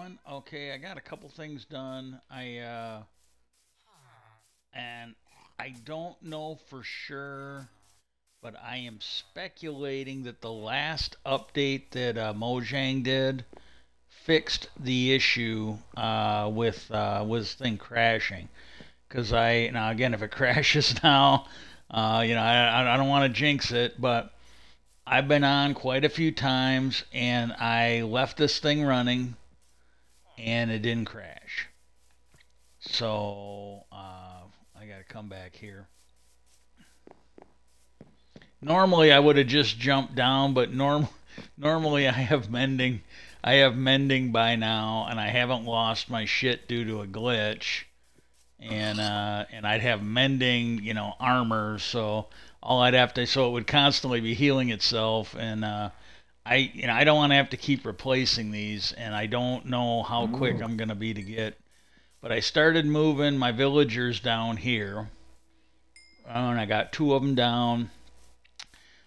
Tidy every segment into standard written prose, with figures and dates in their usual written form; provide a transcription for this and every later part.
going? Okay, I got a couple things done. And I don't know for sure, but I am speculating that the last update that Mojang did fixed the issue with this thing crashing. Because now again, if it crashes now, I don't want to jinx it, but I've been on quite a few times, and I left this thing running, and it didn't crash. So I got to come back here. Normally I would have just jumped down, but normally I have mending. I have mending by now, and I haven't lost my shit due to a glitch. And I'd have mending, armor. So all I'd have to, so it would constantly be healing itself, and I don't want to have to keep replacing these, and I don't know how quick I'm gonna be to get. But I started moving my villagers down here, and I got two of them down.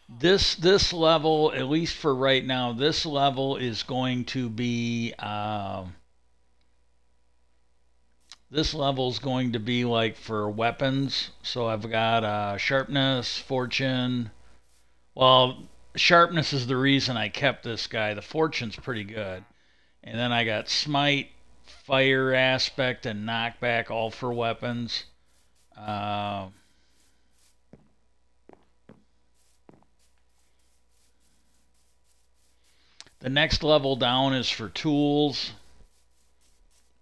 This level, at least for right now, this level is going to be this level is going to be like for weapons. So I've got sharpness, fortune. Well, sharpness is the reason I kept this guy. The fortune's pretty good, and then I got smite, fire aspect, and knockback, all for weapons. Uh, The next level down is for tools,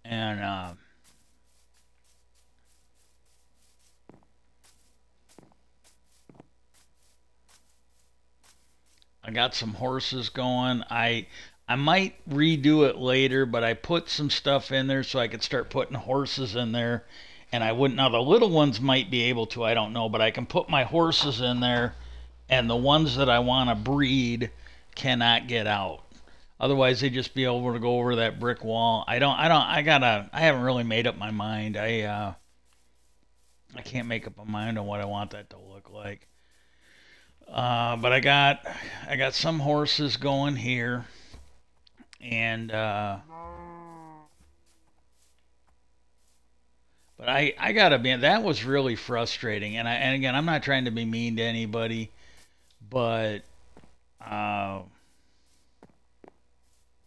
and I got some horses going. I might redo it later, but I put some stuff in there so I could start putting horses in there, and I wouldn't. Now the little ones might be able to, I don't know, but I can put my horses in there, and the ones that I want to breed cannot get out. Otherwise, they'd just be able to go over that brick wall. I haven't really made up my mind. I can't make up my mind on what I want that to look like. But I got some horses going here, and but I gotta be. That was really frustrating. And again, I'm not trying to be mean to anybody, but uh,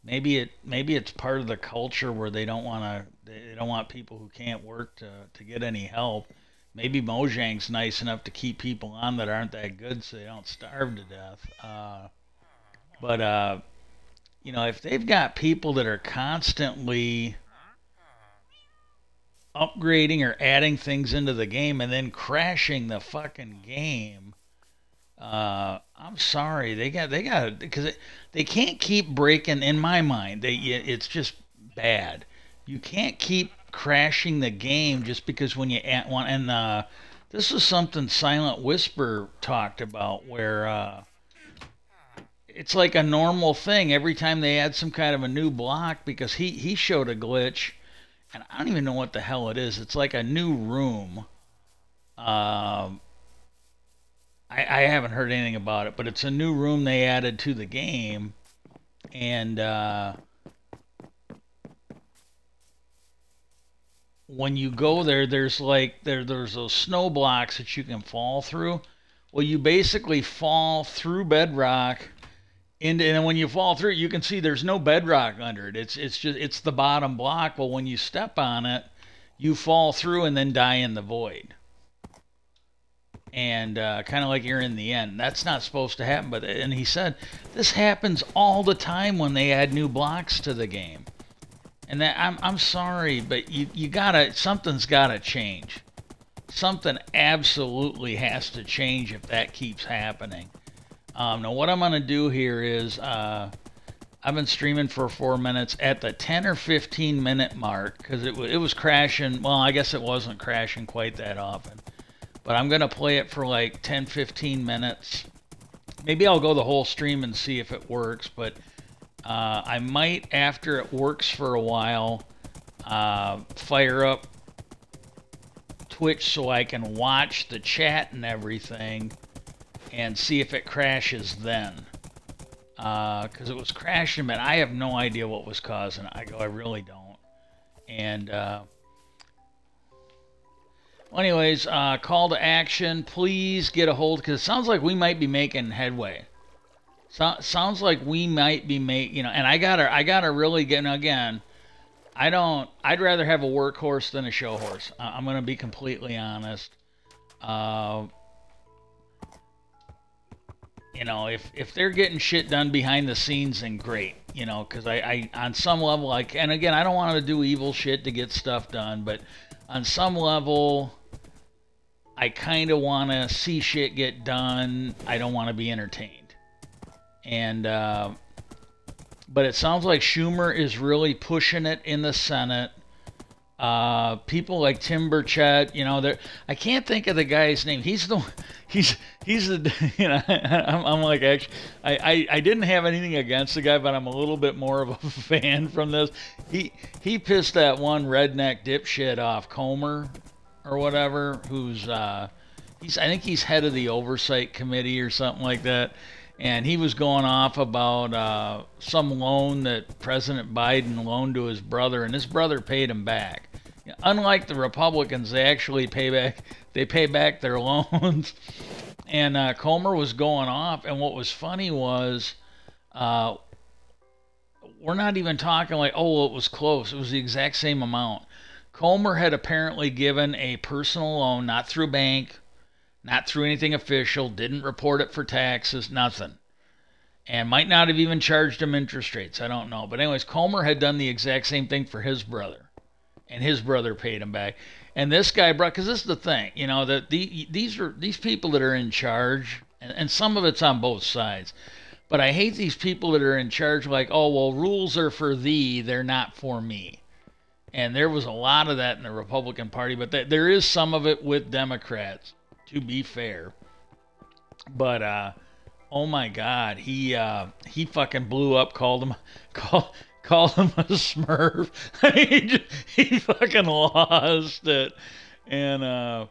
maybe it's part of the culture where they don't want people who can't work to get any help. Maybe Mojang's nice enough to keep people on that aren't that good so they don't starve to death. But if they've got people that are constantly upgrading or adding things into the game and then crashing the fucking game, I'm sorry, they got because they can't keep breaking. In my mind, it's just bad. You can't keep crashing the game just because when you add one. And this is something Silent Whisper talked about, where it's like a normal thing every time they add some kind of a new block, because he showed a glitch, and I don't even know what the hell it is. It's like a new room. Um, I haven't heard anything about it, but it's a new room they added to the game, and when you go there, there's those snow blocks that you can fall through. Well, you basically fall through bedrock, and then when you fall through it, you can see there's no bedrock under it. It's the bottom block. Well, when you step on it, you fall through and then die in the void, and kind of like you're in the end. That's not supposed to happen, and he said this happens all the time when they add new blocks to the game. And that I'm sorry, but you gotta, something's gotta change. Something absolutely has to change if that keeps happening. Now what I'm gonna do here is I've been streaming for 4 minutes. At the 10 or 15 minute mark, because it was crashing. Well, I guess it wasn't crashing quite that often, but I'm gonna play it for like 10, 15 minutes. Maybe I'll go the whole stream and see if it works, but I might, after it works for a while, fire up Twitch so I can watch the chat and everything and see if it crashes then. because it was crashing, but I have no idea what was causing it. I really don't. And well, anyways, call to action. Please get a hold, because it sounds like we might be making headway. Sounds like we might be and I gotta really get, again, I'd rather have a workhorse than a show horse. I'm gonna be completely honest. If they're getting shit done behind the scenes, then great. Because I on some level, and again, I don't want to do evil shit to get stuff done, but on some level, I kind of want to see shit get done. I don't want to be entertained. And but it sounds like Schumer is really pushing it in the Senate. People like Tim Burchett, I can't think of the guy's name. He's the I'm like, actually, I didn't have anything against the guy, but I'm a little bit more of a fan from this. He pissed that one redneck dipshit off, Comer or whatever, who's I think he's head of the oversight committee or something like that. And he was going off about some loan that President Biden loaned to his brother, and his brother paid him back. Unlike the Republicans, they actually pay back their loans. And Comer was going off, and what was funny was, we're not even talking like, oh, well, it was close. It was the exact same amount. Comer had apparently given a personal loan, not through bank, not through anything official, didn't report it for taxes, nothing. And might not have even charged him interest rates. I don't know. But anyways, Comer had done the exact same thing for his brother. And his brother paid him back. And this guy brought, because this is the thing, that these people that are in charge, and some of it's on both sides. But I hate these people that are in charge like, oh, well, rules are for thee, they're not for me. And there was a lot of that in the Republican Party, but there is some of it with Democrats, to be fair. But oh my God, he fucking blew up, called him a Smurf. He fucking lost it, and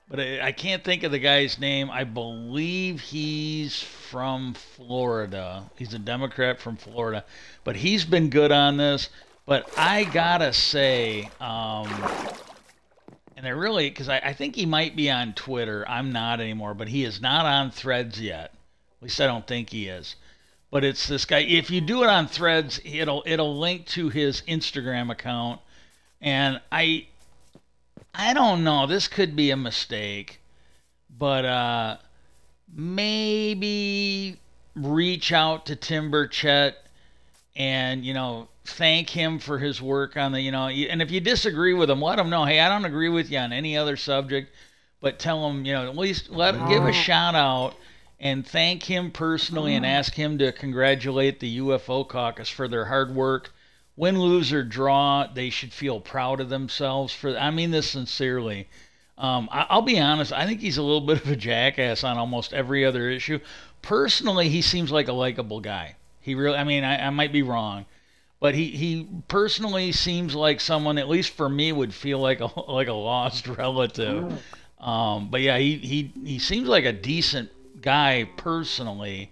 but I can't think of the guy's name. I believe he's from Florida. He's a Democrat from Florida, but he's been good on this. But I gotta say, and I really, because I think he might be on Twitter. I'm not anymore, but he is not on Threads yet. At least I don't think he is. But it's this guy. If you do it on Threads, it'll link to his Instagram account. And I don't know. This could be a mistake, but maybe reach out to Tim Burchett and thank him for his work on the and if you disagree with him, let him know, hey, I don't agree with you on any other subject, but tell him, at least give a shout out and thank him personally and ask him to congratulate the UFO caucus for their hard work. Win, lose, or draw, they should feel proud of themselves. I mean this sincerely. I'll be honest, I think he's a little bit of a jackass on almost every other issue. Personally, he seems like a likable guy. He really, I might be wrong, but he personally seems like someone, at least for me, would feel like a lost relative. But yeah, he seems like a decent guy personally.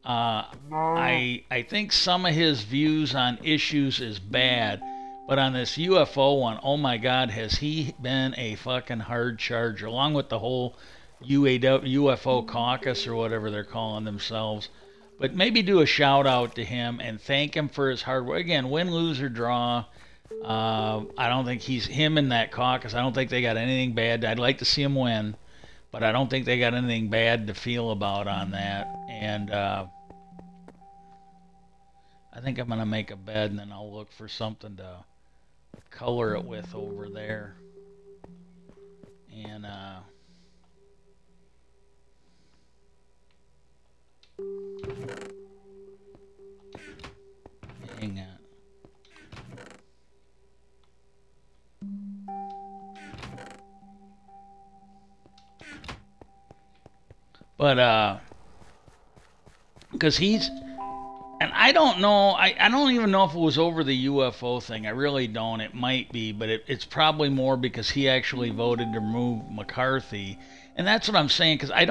I think some of his views on issues is bad, but on this UFO one, oh my God, has he been a fucking hard charger, along with the whole UFO caucus or whatever they're calling themselves. But maybe do a shout out to him and thank him for his hard work. Again, win, lose, or draw. I don't think him in that caucus. I don't think they got anything bad. I'd like to see him win, but I don't think they got anything bad to feel about on that. And I think I'm going to make a bed, and then I'll look for something to color it with over there. And hang on. But because he's, and I don't know, I don't even know if it was over the UFO thing. I really don't. It might be, but it's probably more because he actually voted to remove McCarthy. And that's what I'm saying, because I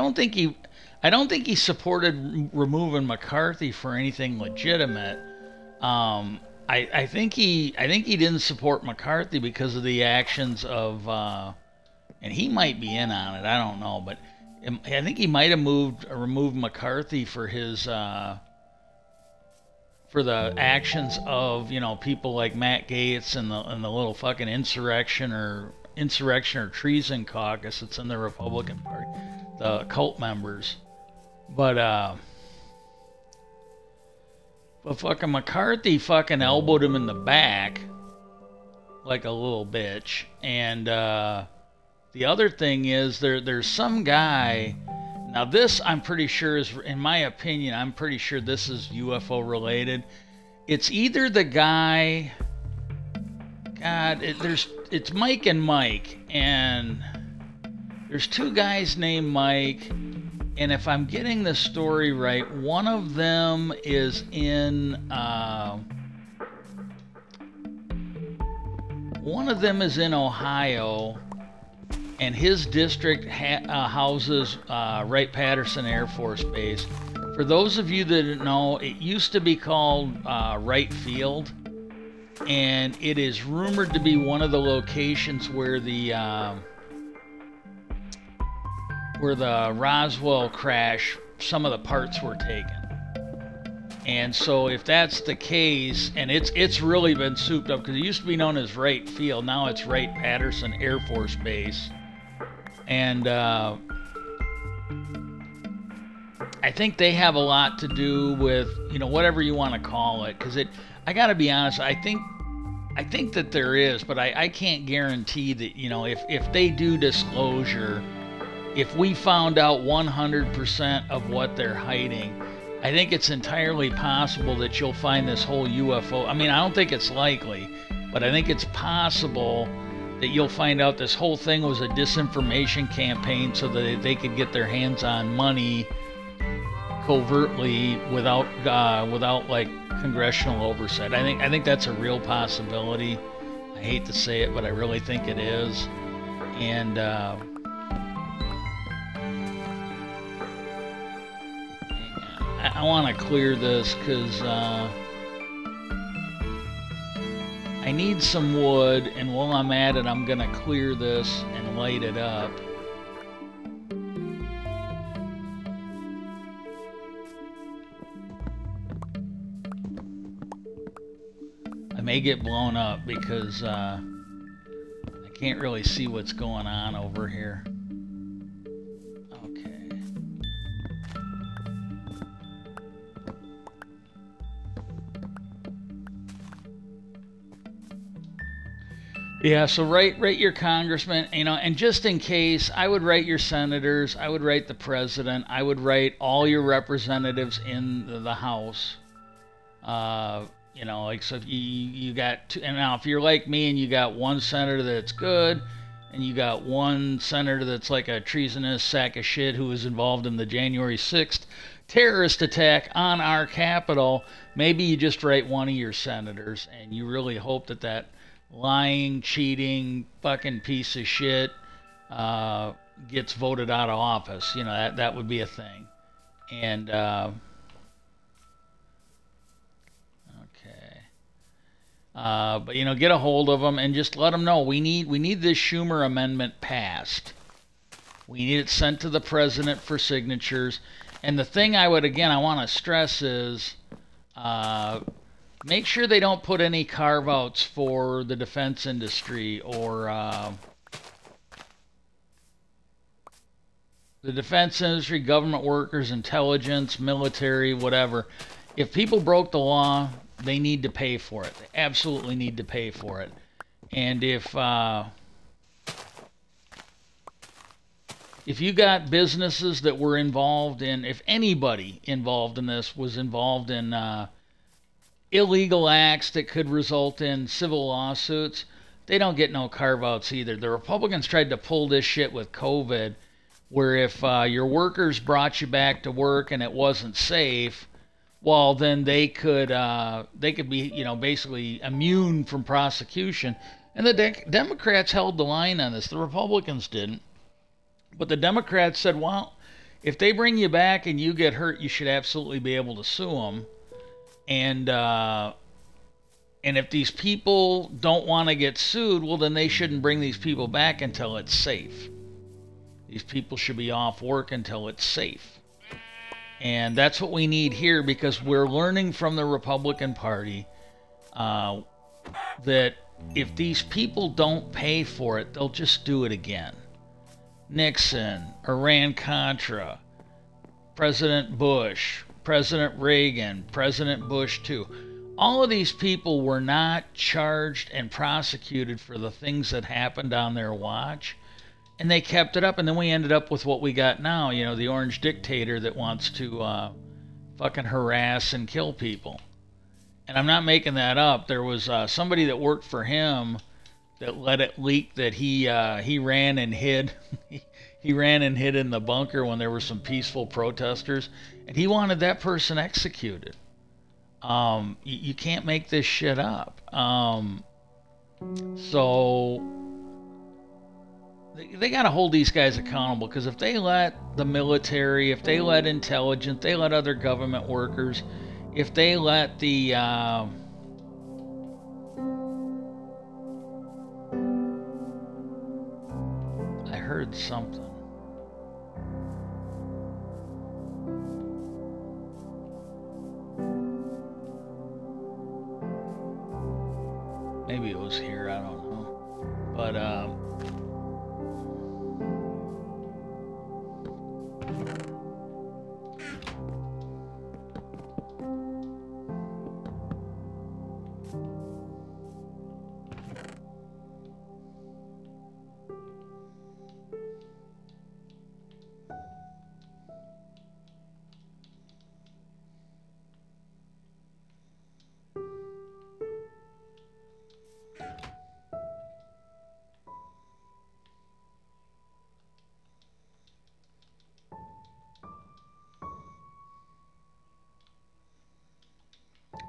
I don't think he supported removing McCarthy for anything legitimate. I think he didn't support McCarthy because of the actions of, and he might be in on it. I don't know, but I think he might have removed McCarthy for his for the actions of people like Matt Gaetz and the little fucking insurrection or treason caucus that's in the Republican Party, the cult members. But fucking McCarthy fucking elbowed him in the back like a little bitch. And the other thing is there's some guy. Now this I'm pretty sure is, in my opinion, I'm pretty sure this is UFO related. It's either the guy. It's Mike and Mike, and there's two guys named Mike. And if I'm getting the story right, one of them is in Ohio, and his district houses Wright-Patterson Air Force Base. For those of you that didn't know, it used to be called Wright Field, and it is rumored to be one of the locations where the Roswell crash, some of the parts were taken. And so if that's the case, and it's really been souped up, because it used to be known as Wright Field, now it's Wright-Patterson Air Force Base. And I think they have a lot to do with, whatever you want to call it, because I got to be honest, I think that there is, but I can't guarantee that, if they do disclosure, if we found out 100% of what they're hiding, I think it's entirely possible that you'll find this whole UFO. I mean, I don't think it's likely, but I think it's possible that you'll find out this whole thing was a disinformation campaign so that they could get their hands on money covertly without like congressional oversight. I think that's a real possibility. I hate to say it, but I really think it is. And I want to clear this because I need some wood, and while I'm at it, I'm going to clear this and light it up. I may get blown up because I can't really see what's going on over here. Yeah, so write your congressman, and just in case, I would write your senators, I would write the president, I would write all your representatives in the House. Like, so if you got two, and now if you're like me and you got one senator that's good, and you got one senator that's like a treasonous sack of shit who was involved in the January 6th terrorist attack on our Capitol, maybe you just write one of your senators, and you really hope that lying, cheating, fucking piece of shit gets voted out of office. That would be a thing. And okay. But get a hold of them and just let them know we need this Schumer amendment passed. We need it sent to the president for signatures. And the thing I want to stress is make sure they don't put any carve-outs for the defense industry or the defense industry, government workers, intelligence, military, whatever. If people broke the law, they need to pay for it. They absolutely need to pay for it. And if you got businesses that were involved in, if anybody involved in this was involved in illegal acts that could result in civil lawsuits, they don't get no carve-outs either. The Republicans tried to pull this shit with COVID, where if your workers brought you back to work and it wasn't safe, well, then they could be, basically immune from prosecution. And the Democrats held the line on this. The Republicans didn't. But the Democrats said, well, if they bring you back and you get hurt, you should absolutely be able to sue them. And if these people don't want to get sued, well, then they shouldn't bring these people back until it's safe. These people should be off work until it's safe. And that's what we need here, because we're learning from the Republican Party that if these people don't pay for it, they'll just do it again. Nixon, Iran-Contra, President Bush, President Reagan, President Bush too. All of these people were not charged and prosecuted for the things that happened on their watch, and they kept it up, and then we ended up with what we got now, you know, the orange dictator that wants to fucking harass and kill people. And I'm not making that up. There was somebody that worked for him that let it leak that he ran and hid. He ran and hid in the bunker when there were some peaceful protesters, and he wanted that person executed. You can't make this shit up. So they got to hold these guys accountable, because if they let the military, if they let intelligence, they let other government workers, if they let the I heard something. Maybe it was here, I don't know. But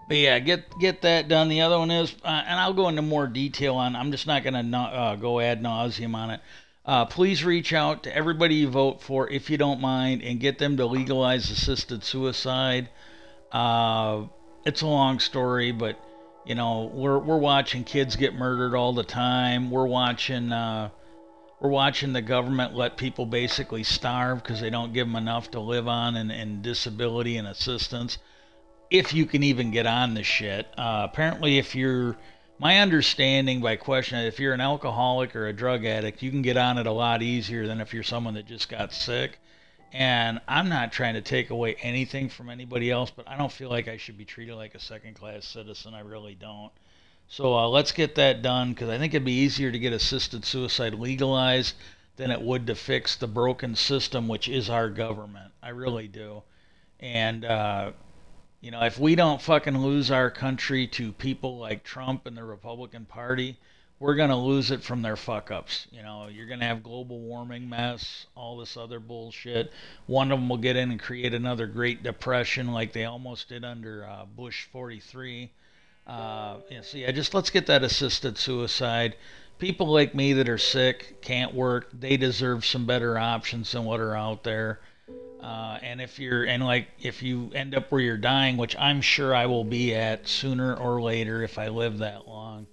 But yeah, get that done. The other one is, and I'll go into more detail on. I'm just not going to go ad nauseum on it. Please reach out to everybody you vote for, if you don't mind, and get them to legalize assisted suicide. It's a long story, but you know, we're watching kids get murdered all the time. We're watching the government let people basically starve because they don't give them enough to live on, and disability and assistance. If you can even get on the shit. Apparently, my understanding by questioning, if you're an alcoholic or a drug addict, you can get on it a lot easier than if you're someone that just got sick. And I'm not trying to take away anything from anybody else, but I don't feel like I should be treated like a second-class citizen. I really don't. So let's get that done, because I think it'd be easier to get assisted suicide legalized than it would to fix the broken system, which is our government. I really do. And you know, if we don't fucking lose our country to people like Trump and the Republican Party, we're going to lose it from their fuck-ups. You know, you're going to have global warming mess, all this other bullshit. One of them will get in and create another Great Depression like they almost did under Bush 43. So yeah, just let's get that assisted suicide. People like me that are sick, can't work, they deserve some better options than what are out there. And if you end up where you're dying, which I'm sure I will be at sooner or later if I live that long,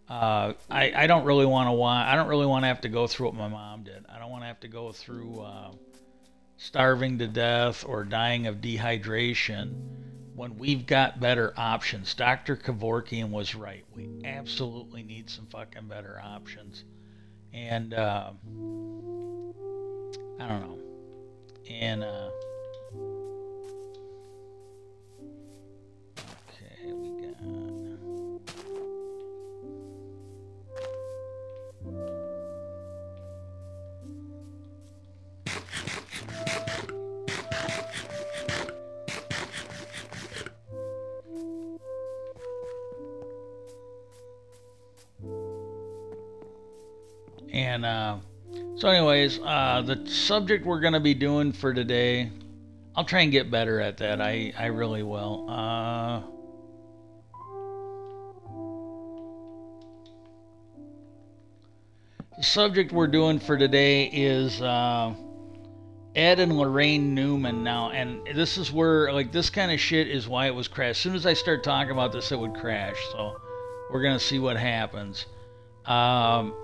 I don't really want to have to go through what my mom did. I don't want to have to go through starving to death or dying of dehydration when we've got better options. Dr. Kevorkian was right. We absolutely need some fucking better options. And I don't know. And okay, we got so anyways, the subject we're going to be doing for today, I'll try and get better at that. I really will. The subject we're doing for today is Ed and Loraine Newman now, and this is where like this kind of shit is why it was crashed. As soon as I start talking about this, it would crash. So we're gonna see what happens. Um,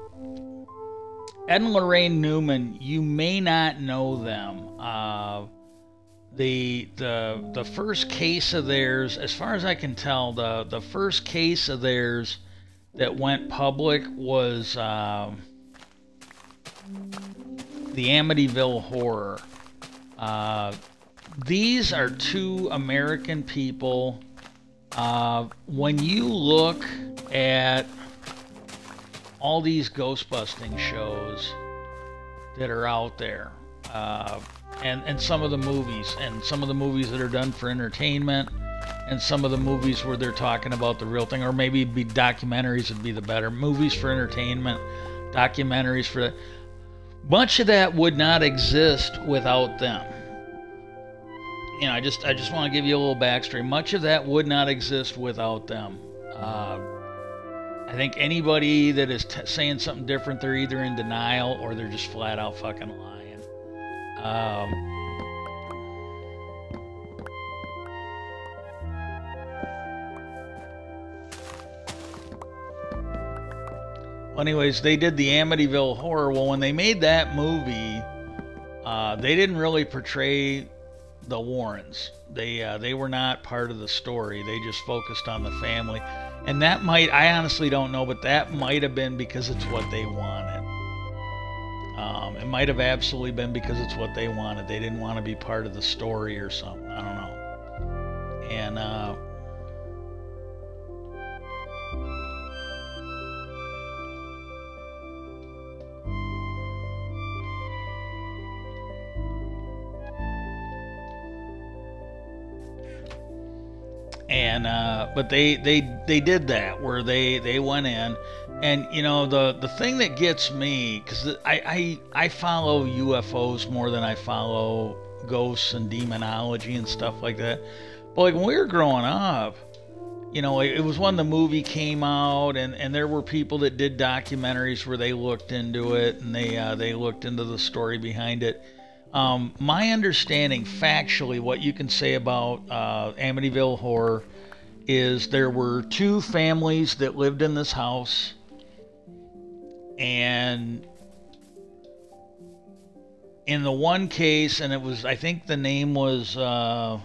Ed and Loraine Newman, you may not know them. The first case of theirs, as far as I can tell, the first case of theirs that went public was the Amityville Horror. These are two American people. When you look at all these ghost busting shows that are out there, and some of the movies, and some of the movies that are done for entertainment, and some of the movies where they're talking about the real thing, or maybe it'd be documentaries would be the better. Movies for entertainment, documentaries for that. Much of that would not exist without them. You know, I just want to give you a little backstory. Much of that would not exist without them. I think anybody that is saying something different, they're either in denial or they're just flat out fucking lying. Well, anyways, they did the Amityville Horror. Well, when they made that movie, they didn't really portray the Warrens. They were not part of the story. They just focused on the family. And that might, I honestly don't know, but that might have been because it's what they wanted. It might have absolutely been because it's what they wanted. They didn't want to be part of the story or something. I don't know. And, but they did that where they went in, and you know the thing that gets me, because I follow UFOs more than I follow ghosts and demonology and stuff like that. But like when we were growing up, you know, it was when the movie came out, and there were people that did documentaries where they looked into it, and they looked into the story behind it. My understanding, factually, what you can say about Amityville Horror is there were two families that lived in this house, and in the one case, and it was, I think the name was, don't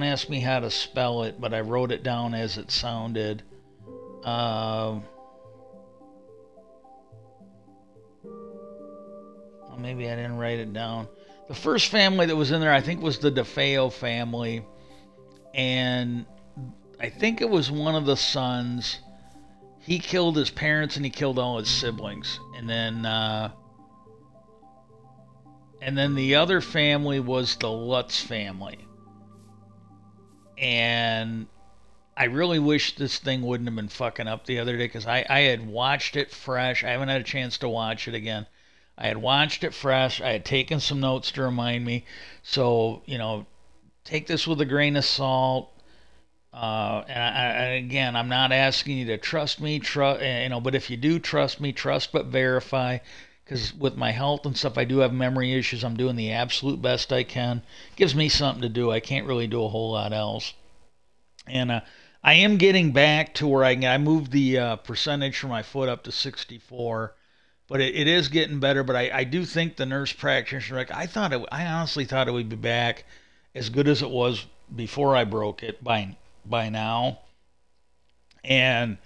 ask me how to spell it, but I wrote it down as it sounded. Maybe I didn't write it down. The first family that was in there, I think, was the DeFeo family. And I think it was one of the sons. He killed his parents and he killed all his siblings. And then the other family was the Lutz family. And I really wish this thing wouldn't have been fucking up the other day, because I had watched it fresh. I haven't had a chance to watch it again. I had watched it fresh. I had taken some notes to remind me. So, you know, take this with a grain of salt. And again, I'm not asking you to trust me, but if you do trust me, trust but verify. Because with my health and stuff, I do have memory issues. I'm doing the absolute best I can. Gives me something to do. I can't really do a whole lot else. And I am getting back to where I moved the percentage for my foot up to 64. But it is getting better. But I do think the nurse practitioner, I honestly thought it would be back as good as it was before I broke it by now. And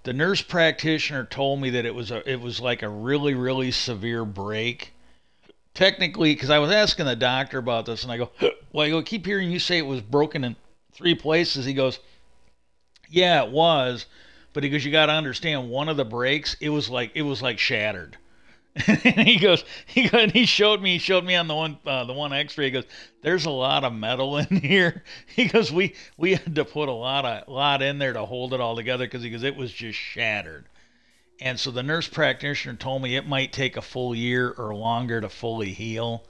the nurse practitioner told me that it was like a really, really severe break. Technically, because I was asking the doctor about this, and I go, well, I keep hearing you say it was broken in 3 places. He goes, yeah, it was. But he goes, you got to understand, one of the breaks, it was like shattered. And he showed me on the one X-ray. He goes, there's a lot of metal in here. He goes, we had to put a lot in there to hold it all together, because he goes, it was just shattered. And so the nurse practitioner told me it might take a full year or longer to fully heal,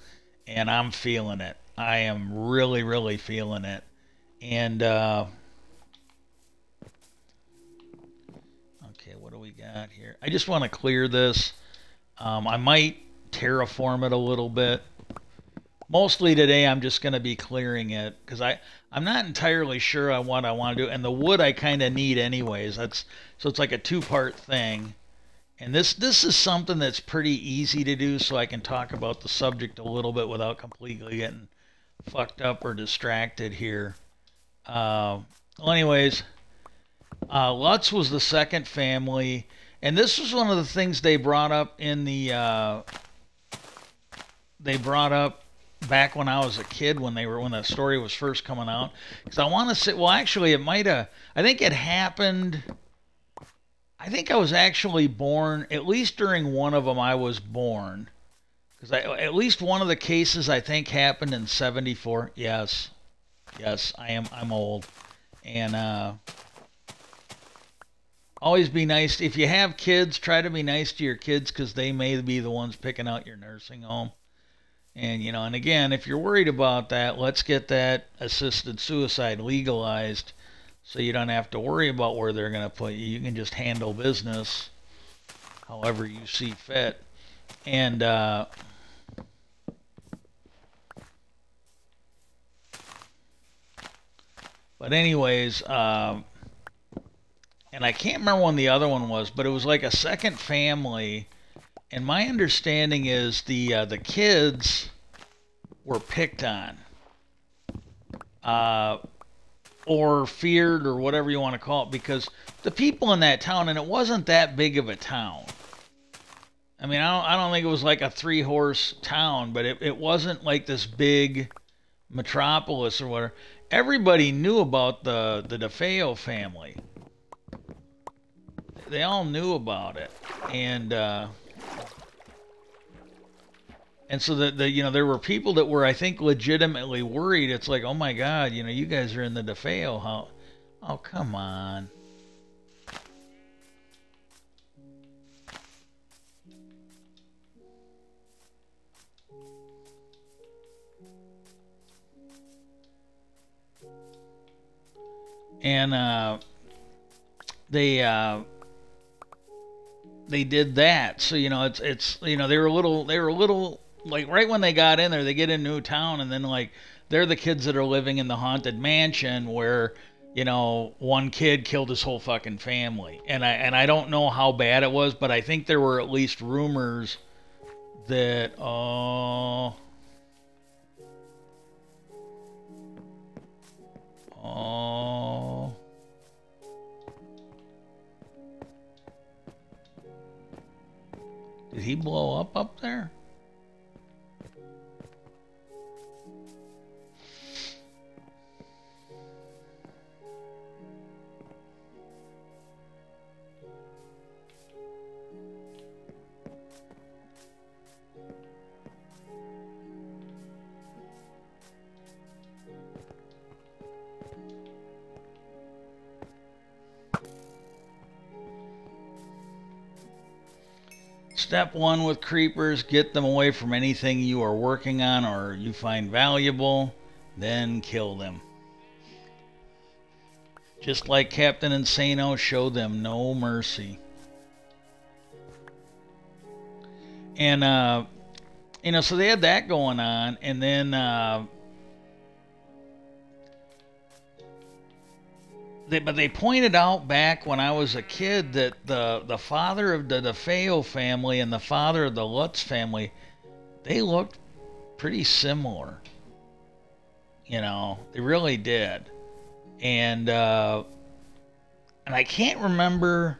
and I'm feeling it. I am really, really feeling it. And okay, what do we got here? I just want to clear this. I might terraform it a little bit. Mostly today, I'm just going to be clearing it because I'm not entirely sure on what I want to do, and the wood I kind of need anyways. That's so it's like a two-part thing, and this is something that's pretty easy to do, so I can talk about the subject a little bit without completely getting fucked up or distracted here. Well, anyways, Lutz was the second family, and this was one of the things they brought up in the they brought up back when I was a kid when the story was first coming out. Because I want to say, well, actually, it might have. I think it happened. I think I was actually born. At least during one of them, I was born. Because at least one of the cases I think happened in '74. Yes, yes, I'm old, and always be nice if you have kids. Try to be nice to your kids because they may be the ones picking out your nursing home. And, you know, and again, if you're worried about that, let's get that assisted suicide legalized so you don't have to worry about where they're going to put you. You can just handle business however you see fit. And, but anyways, and I can't remember when the other one was, but it was like a second family. And my understanding is the kids were picked on, or feared, or whatever you want to call it, because the people in that town, and it wasn't that big of a town. I mean, I don't think it was like a 3-horse town, but it wasn't like this big metropolis or whatever. Everybody knew about the DeFeo family. They all knew about it, and so you know, there were people that were, I think, legitimately worried. It's like, oh my God, you know, you guys are in the DeFeo. How? Oh, come on. And they did that. So, you know, it's you know, they were a little like right when they got in there, they get in a new town, and then like they're the kids that are living in the haunted mansion where, you know, one kid killed his whole fucking family. And I don't know how bad it was, but I think there were at least rumors that oh, did he blow up there? Step one with creepers, get them away from anything you are working on or you find valuable, then kill them. Just like Captain Insano, show them no mercy. And, you know, so they had that going on, and then but they pointed out back when I was a kid that the father of the DeFeo family and the father of the Lutz family, they looked pretty similar. You know, they really did. And I can't remember,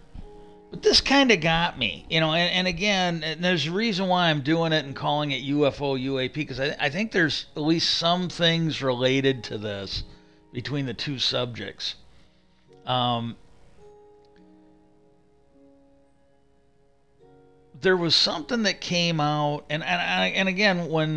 but this kind of got me. You know, and again, and there's a reason why I'm doing it and calling it UFO UAP, because I think there's at least some things related to this between the two subjects. There was something that came out, and again, when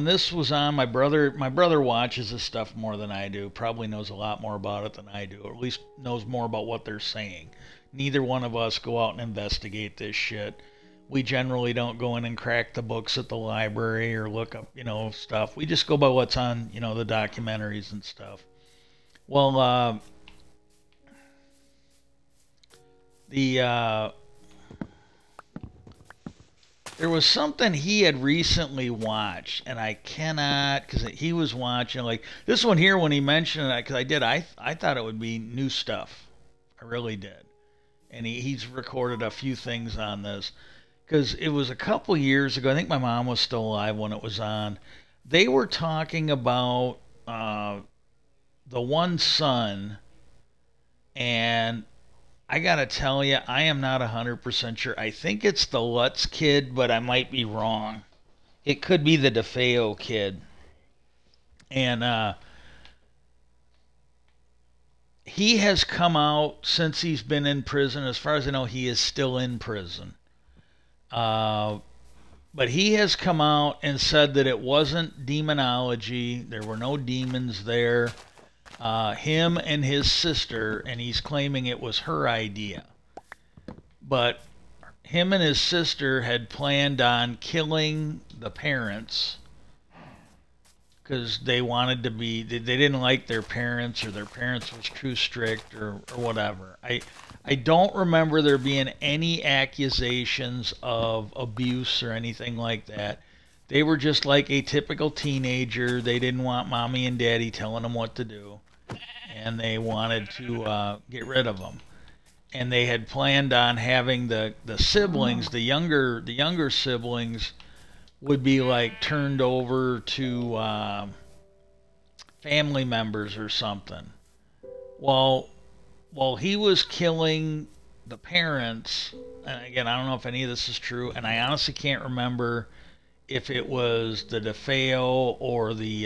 this was on, my brother watches this stuff more than I do. Probably knows a lot more about it than I do, or at least knows more about what they're saying. Neither one of us go out and investigate this shit. We generally don't go in and crack the books at the library or look up, you know, stuff. We just go by what's on, you know, the documentaries and stuff. Well, the There was something he had recently watched, and I cannot, because he was watching like this one here when he mentioned it, because I thought it would be new stuff. I really did. And he's recorded a few things on this, because it was a couple years ago. I think my mom was still alive when it was on. They were talking about the one son, and I gotta tell you, I am not 100% sure. I think it's the Lutz kid, but I might be wrong. It could be the DeFeo kid. And he has come out since he's been in prison. As far as I know, he is still in prison. But he has come out and said that it wasn't demonology. There were no demons there. Him and his sister, and he's claiming it was her idea. But him and his sister had planned on killing the parents because they wanted to be, they didn't like their parents, or their parents was too strict, or whatever. I don't remember there being any accusations of abuse or anything like that. They were just like a typical teenager. They didn't want mommy and daddy telling them what to do, and they wanted to get rid of them. And they had planned on having the siblings, the younger siblings, would be like turned over to family members or something. Well, while he was killing the parents, and again, I don't know if any of this is true, and I honestly can't remember if it was the DeFeo or the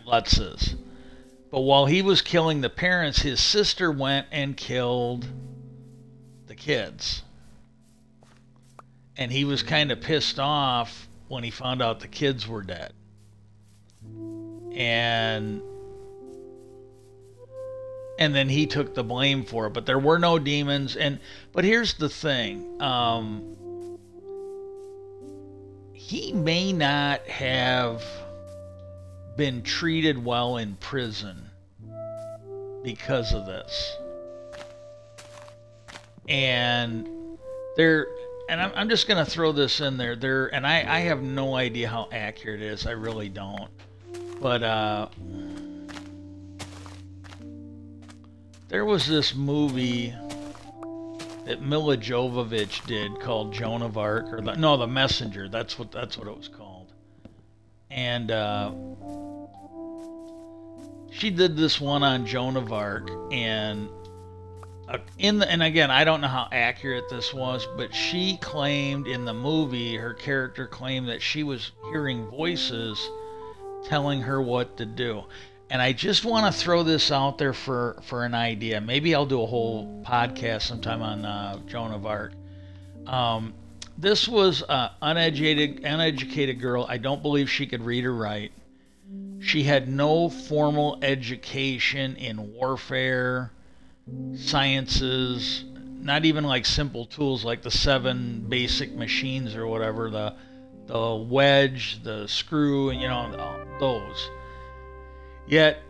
Lutzes. But while he was killing the parents, his sister went and killed the kids. And he was kind of pissed off when he found out the kids were dead. And then he took the blame for it. But there were no demons. But here's the thing. He may not have been treated well in prison because of this. And I'm just going to throw this in there. And I have no idea how accurate it is. I really don't. But there was this movie that Mila Jovovich did called Joan of Arc, or The Messenger. That's what it was called. And she did this one on Joan of Arc, and and again, I don't know how accurate this was, but she claimed in the movie, her character claimed that she was hearing voices telling her what to do. And I just want to throw this out there for an idea. Maybe I'll do a whole podcast sometime on Joan of Arc. This was an uneducated girl. I don't believe she could read or write. She had no formal education in warfare, sciences, not even like simple tools like the 7 basic machines or whatever, the wedge, the screw, and those. Yet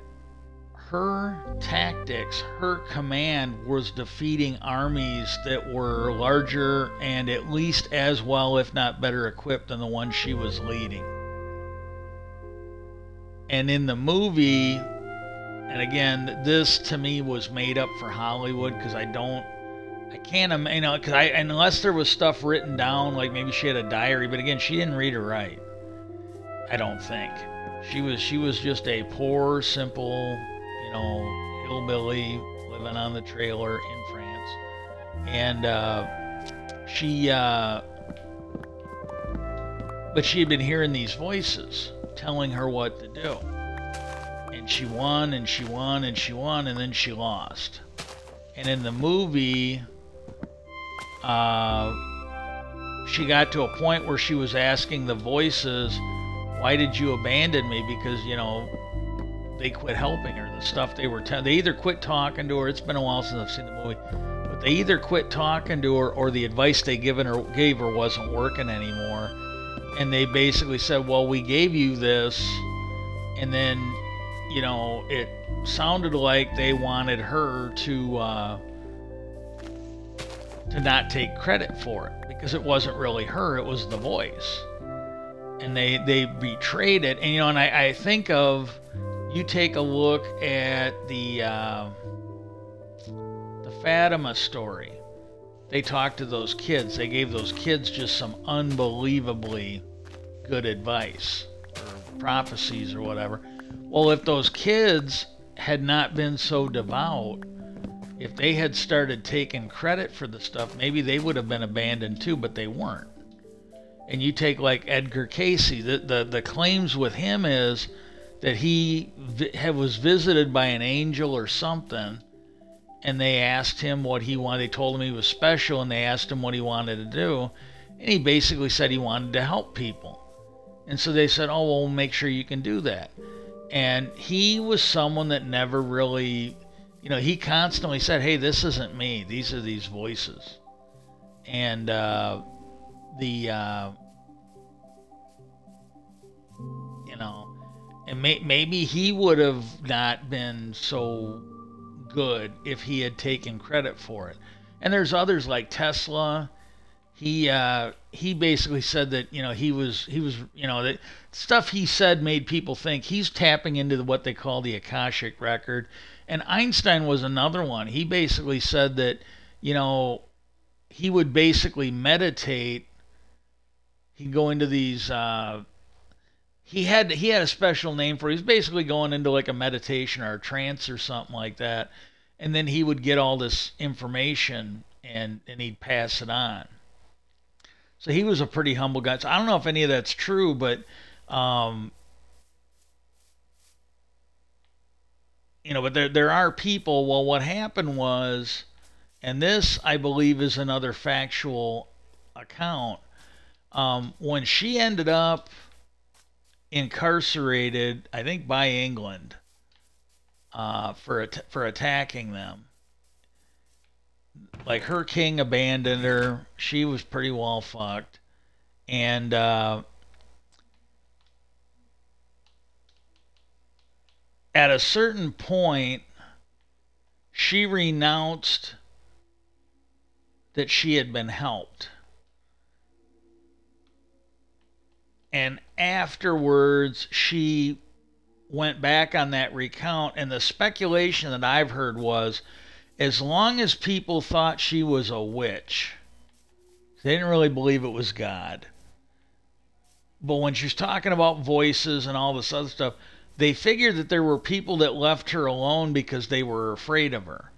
her tactics, her command was defeating armies that were larger and at least as well, if not better equipped than the one she was leading. And in the movie, and again, this to me was made up for Hollywood, because I can't, because unless there was stuff written down, like maybe she had a diary, but again, she didn't read or write. I don't think. She was just a poor, simple, hillbilly living on the trailer in France. And but she had been hearing these voices telling her what to do. And she won, and she won, and she won, and then she lost. And in the movie, she got to a point where she was asking the voices, why did you abandon me? Because, they quit helping her. The stuff they were they either quit talking to her. It's been a while since I've seen the movie. But they either quit talking to her, or the advice they gave her wasn't working anymore. And they basically said, well, we gave you this. And then, it sounded like they wanted her to to not take credit for it because it wasn't really her, it was the voice. And they betrayed it. And, you know, and I think of, you take a look at the Fatima story. They talked to those kids. They gave those kids just some unbelievably good advice or prophecies or whatever. Well, if those kids had not been so devout, if they had started taking credit for the stuff, maybe they would have been abandoned too, but they weren't. And you take like Edgar Casey, the claims with him is that he was visited by an angel or something, and they asked him what he wanted. They told him he was special, and they asked him what he wanted to do, and he basically said he wanted to help people. And so they said, oh, well, we'll make sure you can do that. And he was someone that never really, you know, he constantly said, hey, this isn't me. These are these voices. And you know, and maybe he would have not been so good if he had taken credit for it. And there's others like Tesla. He basically said that, you know, he was you know, that stuff he said made people think he's tapping into what they call the Akashic record. And Einstein was another one. He basically said that, you know, he would basically meditate. He'd go into these he had a special name for it. He was basically going into like a meditation or a trance or something like that. And then he would get all this information and he'd pass it on. So he was a pretty humble guy. So I don't know if any of that's true, but you know, but there are people. Well, what happened was, and this I believe is another factual account. When she ended up incarcerated, I think by England, for attacking them. Like her king abandoned her. She was pretty well fucked. And at a certain point, she renounced that she had been helped. And afterwards, she went back on that recount. And the speculation that I've heard was, as long as people thought she was a witch, they didn't really believe it was God. But when she's talking about voices and all this other stuff, they figured that there were people that left her alone because they were afraid of her.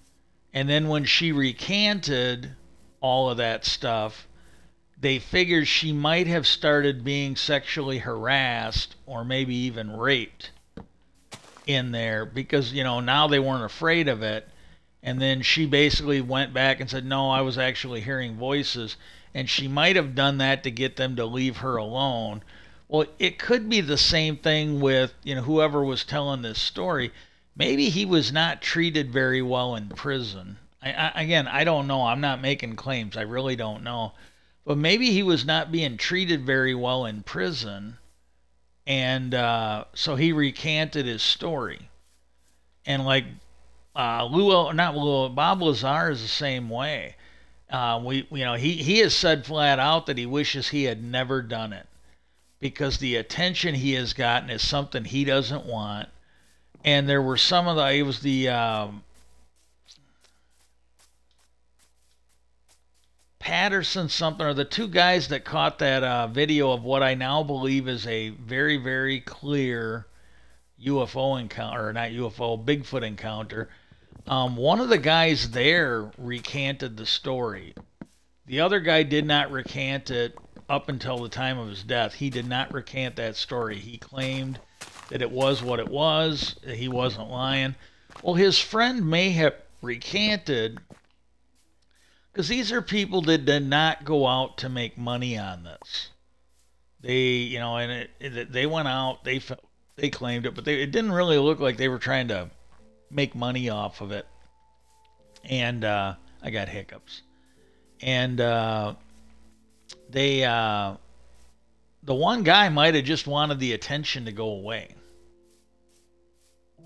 And then when she recanted all of that stuff, they figured she might have started being sexually harassed or maybe even raped in there because, you know, now they weren't afraid of it. And then she basically went back and said, no, I was actually hearing voices. And she might have done that to get them to leave her alone. Well, it could be the same thing with, you know, whoever was telling this story. Maybe he was not treated very well in prison. Again, I don't know. I'm not making claims. I really don't know. But maybe he was not being treated very well in prison. And so he recanted his story. And like, Bob Lazar is the same way. You know, he has said flat out that he wishes he had never done it because the attention he has gotten is something he doesn't want. And there were some of it was the Patterson something, or the two guys that caught that video of what I now believe is a very, very clear UFO encounter, or not UFO, Bigfoot encounter. One of the guys there recanted the story. The other guy did not recant it up until the time of his death. He did not recant that story. He claimed that it was what it was, that he wasn't lying. Well, his friend may have recanted because these are people that did not go out to make money on this. They, you know, and they went out, they claimed it, but it didn't really look like they were trying to make money off of it. And I got hiccups. And the one guy might have just wanted the attention to go away.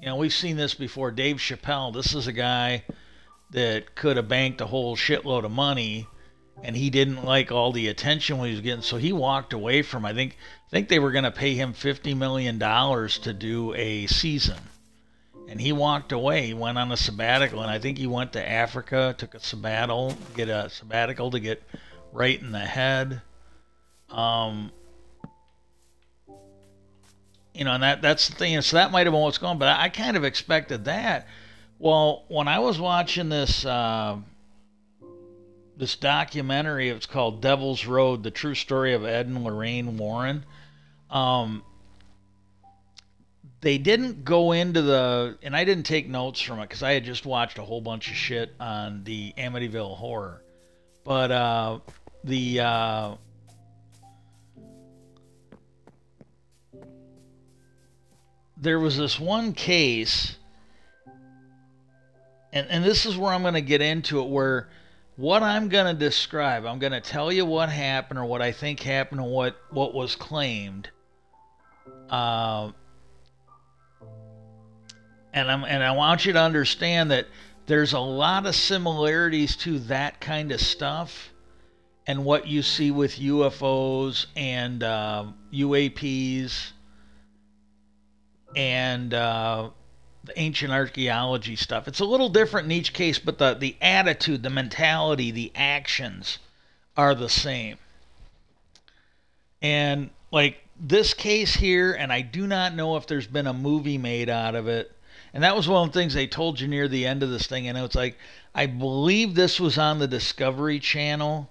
You know, we've seen this before. Dave Chappelle, this is a guy that could have banked a whole shitload of money and he didn't like all the attention he was getting, so he walked away from. I think they were going to pay him $50 million to do a season, and he walked away. He went on a sabbatical, and I think he went to Africa, took a sabbatical to get right in the head. Um, and that's the thing. So that might have been what's going on, but I kind of expected that. Well, when I was watching this documentary, it's called Devil's Road: The True Story of Ed and Loraine Warren. Um, they didn't go into and I didn't take notes from it because I had just watched a whole bunch of shit on the Amityville Horror. But the there was this one case, and this is where I'm going to get into it, where what I'm going to describe, I'm going to tell you what happened or what I think happened and what was claimed. Uh, and I want you to understand that there's a lot of similarities to that kind of stuff and what you see with UFOs and UAPs and the ancient archaeology stuff. It's a little different in each case, but the attitude, the mentality, the actions are the same. And like this case here, and I do not know if there's been a movie made out of it. And that was one of the things they told you near the end of this thing. And it's like, I believe this was on the Discovery Channel.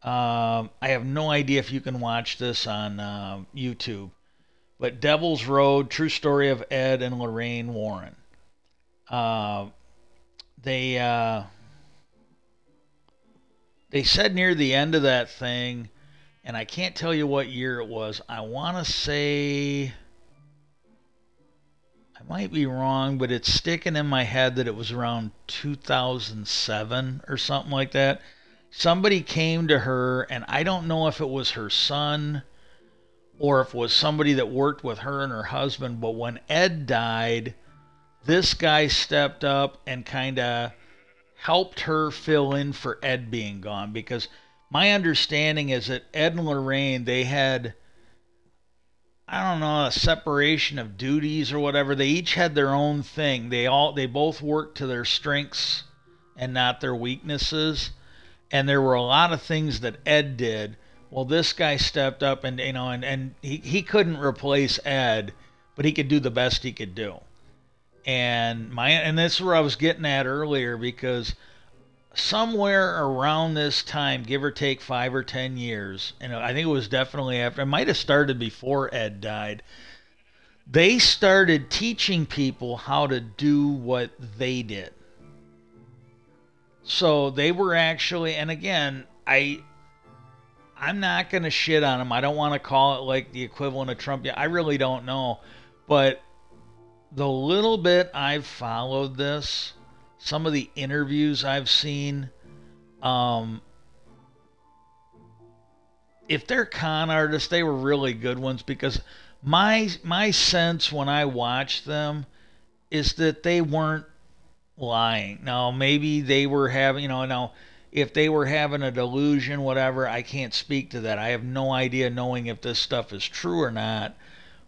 I have no idea if you can watch this on YouTube. But Devil's Road: True Story of Ed and Loraine Warren. They said near the end of that thing, and I can't tell you what year it was. I want to say, I might be wrong, but it's sticking in my head that it was around 2007 or something like that. Somebody came to her, and I don't know if it was her son or if it was somebody that worked with her and her husband, but when Ed died, this guy stepped up and kind of helped her fill in for Ed being gone, because my understanding is that Ed and Loraine, they had, I don't know, a separation of duties or whatever. They each had their own thing. They both worked to their strengths and not their weaknesses. And there were a lot of things that Ed did. Well, this guy stepped up, and and he couldn't replace Ed, but he could do the best he could do. And this is where I was getting at earlier, because somewhere around this time, give or take 5 or 10 years, and I think it was definitely after, it might have started before Ed died, they started teaching people how to do what they did. So they were actually, and again, I'm not going to shit on them. I don't want to call it like the equivalent of Trump. I really don't know. But the little bit I've followed this, some of the interviews I've seen, if they're con artists, they were really good ones, because my sense when I watched them is that they weren't lying. Now, maybe they were having, now, if they were having a delusion, whatever, I can't speak to that. I have no idea knowing if this stuff is true or not.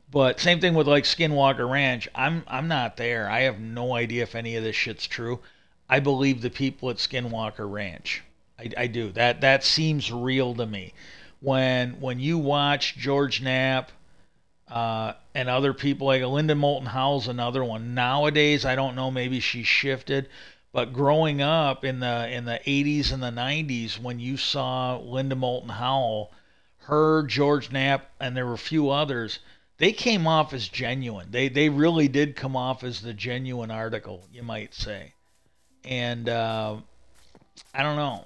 But same thing with like Skinwalker Ranch. I'm not there. I have no idea if any of this shit's true. I believe the people at Skinwalker Ranch. I do. That seems real to me. When you watch George Knapp and other people, like Linda Moulton Howell's another one. Nowadays, I don't know, maybe she's shifted. But growing up in the 80s and the 90s, when you saw Linda Moulton Howell, her, George Knapp, and there were a few others, they came off as genuine. They really did come off as the genuine article, you might say. And I don't know.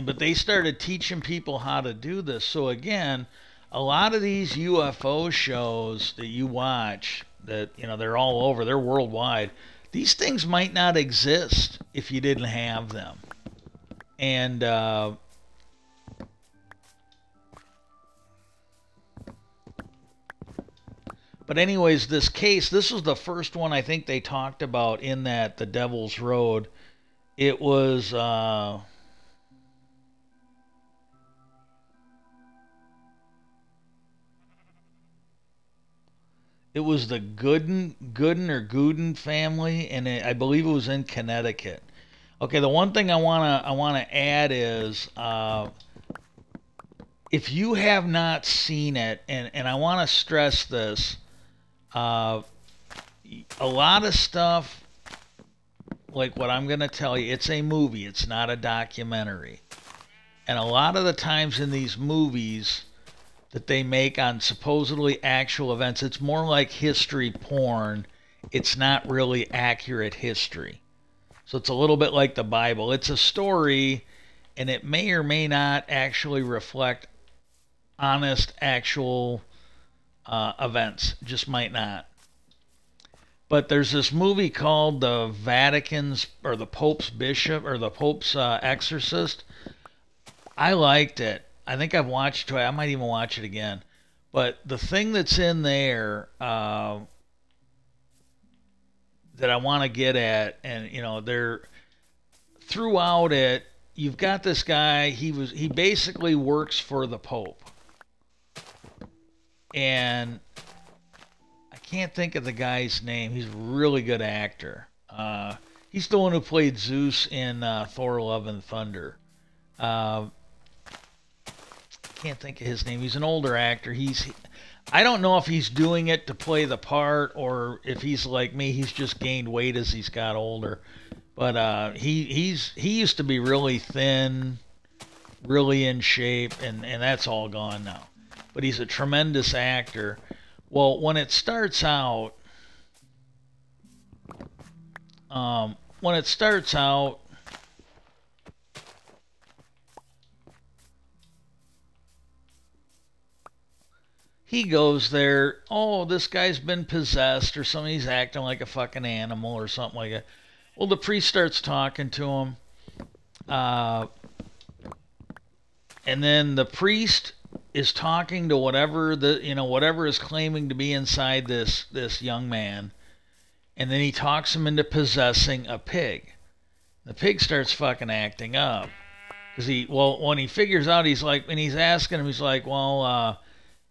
But they started teaching people how to do this. So again, a lot of these UFO shows that you watch, that they're all over. They're worldwide. These things might not exist if you didn't have them. And but anyways, this case, this was the first one I think they talked about in that the Devil's Road. It was the Gooden family, and I believe it was in Connecticut. Okay, the one thing I wanna add is if you have not seen it, and I want to stress this, uh, a lot of stuff like what I'm gonna tell you, it's a movie, it's not a documentary, and a lot of the times in these movies that they make on supposedly actual events, it's more like history porn. It's not really accurate history. So it's a little bit like the Bible. It's a story, and it may or may not actually reflect honest, actual events. Just might not. But there's this movie called The Vatican's, or the Pope's Bishop, or the Pope's Exorcist. I liked it. I think I've watched it. I might even watch it again. But the thing that's in there that I want to get at, and they're throughout it. You've got this guy. He basically works for the Pope, and I can't think of the guy's name. He's a really good actor. He's the one who played Zeus in Thor: Love and Thunder. Can't think of his name. He's an older actor. I don't know if he's doing it to play the part or if he's like me. He's just gained weight as he's got older. But he used to be really thin, really in shape, and that's all gone now. But he's a tremendous actor. Well, when it starts out, he goes there. Oh, this guy's been possessed or something. He's acting like a fucking animal or something like that. Well, the priest starts talking to him. And then the priest is talking to whatever is claiming to be inside this young man. And then he talks him into possessing a pig. The pig starts fucking acting up. When he figures out, he's like, and he's asking him, he's like, well,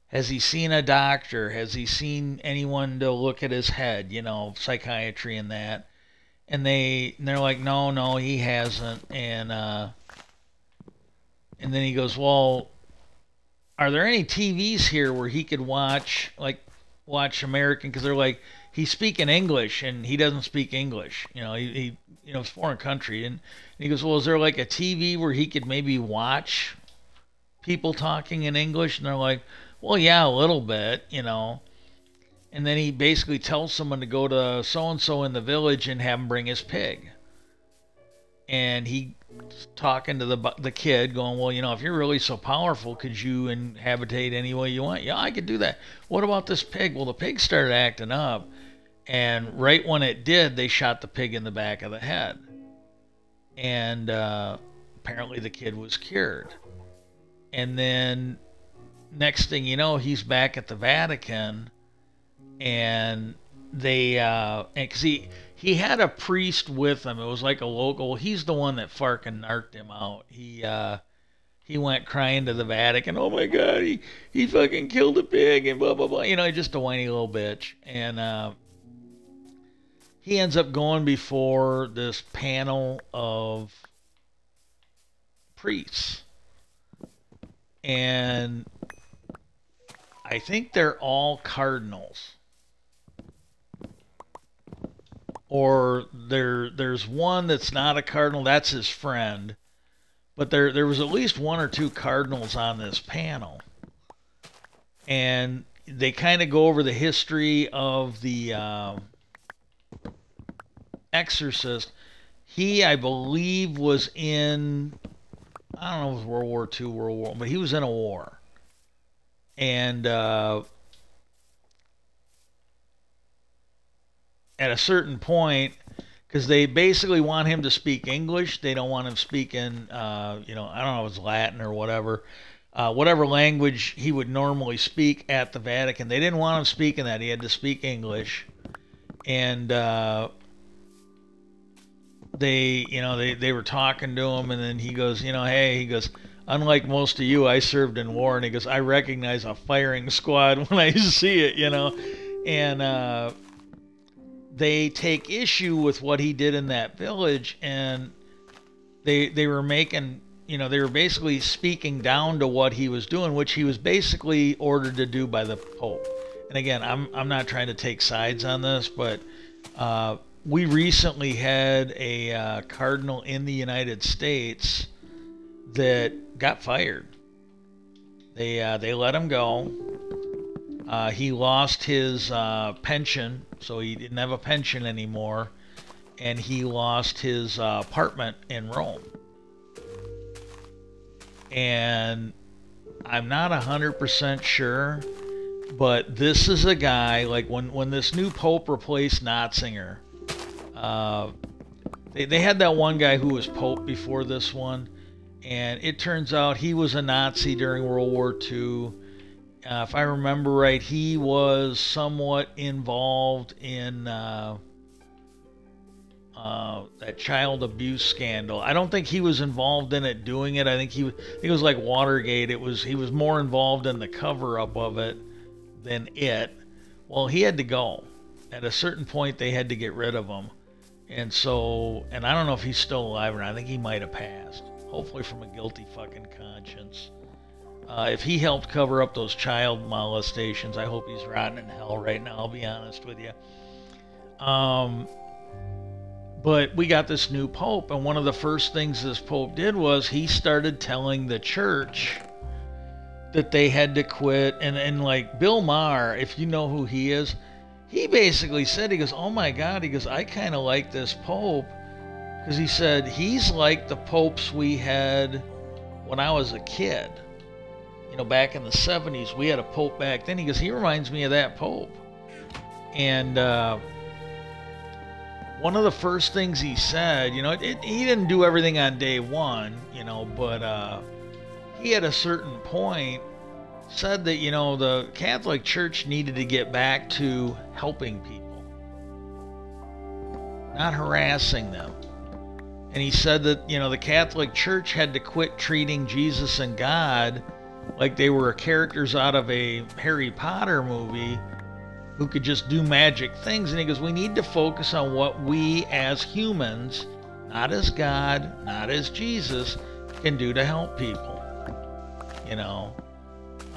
has he seen a doctor? Has he seen anyone to look at his head? Psychiatry and that. And they're like, no, he hasn't. And then he goes, well, are there any TVs here where he could watch American? Because they're like, he's speaking English and he doesn't speak English. It's a foreign country. And he goes, well, is there like a TV where he could maybe watch people talking in English? And they're like, well, yeah, a little bit, And then he basically tells someone to go to so-and-so in the village and have him bring his pig. And he's talking to the kid, going, well, if you're really so powerful, could you inhabitate any way you want? Yeah, I could do that. What about this pig? Well, the pig started acting up. And right when it did, they shot the pig in the back of the head. And apparently the kid was cured. And then next thing you know, he's back at the Vatican, and because he had a priest with him. It was like a local. He's the one that fucking narked him out. He went crying to the Vatican. Oh my God, he fucking killed a pig and blah blah blah. Just a whiny little bitch. And he ends up going before this panel of priests, and I think they're all cardinals. Or there's one that's not a cardinal, that's his friend. But there was at least one or two cardinals on this panel. And they kind of go over the history of the Exorcist. He, I believe, was in, I don't know if it was World War II, World War I, but he was in a war. And at a certain point, because they basically want him to speak English, they don't want him speaking, you know, I don't know if it's Latin or whatever, whatever language he would normally speak at the Vatican. They didn't want him speaking that. He had to speak English. And they were talking to him, and then he goes, you know, hey, he goes, unlike most of you, I served in war, and he goes, I recognize a firing squad when I see it, you know. And they take issue with what he did in that village, and they were making, you know, they were basically speaking down to what he was doing, which he was basically ordered to do by the Pope. And again, I'm not trying to take sides on this, but we recently had a cardinal in the United States that got fired. They let him go. He lost his pension, so he didn't have a pension anymore, and he lost his apartment in Rome. And I'm not 100% sure, but this is a guy, like when this new Pope replaced Notzinger, they had that one guy who was Pope before this one, and it turns out he was a Nazi during World War II. If I remember right, he was somewhat involved in that child abuse scandal. I don't think he was involved in it doing it. I think it was like Watergate. He was more involved in the cover-up of it than it. Well, he had to go. At a certain point, they had to get rid of him. And I don't know if he's still alive or not. I think he might have passed. Hopefully from a guilty fucking conscience. If he helped cover up those child molestations, I hope he's rotting in hell right now, I'll be honest with you. But we got this new Pope, and one of the first things this Pope did was he started telling the church that they had to quit. And like Bill Maher, if you know who he is, he basically said, he goes, oh my God, he goes, I kind of like this Pope, because he said, he's like the popes we had when I was a kid. You know, back in the 70s, we had a Pope back then. He goes, he reminds me of that Pope. And one of the first things he said, you know, he didn't do everything on day one, you know, but he at a certain point said that, you know, the Catholic Church needed to get back to helping people, not harassing them. And he said that, you know, the Catholic Church had to quit treating Jesus and God like they were characters out of a Harry Potter movie who could just do magic things. And he goes, we need to focus on what we as humans, not as God, not as Jesus, can do to help people. You know,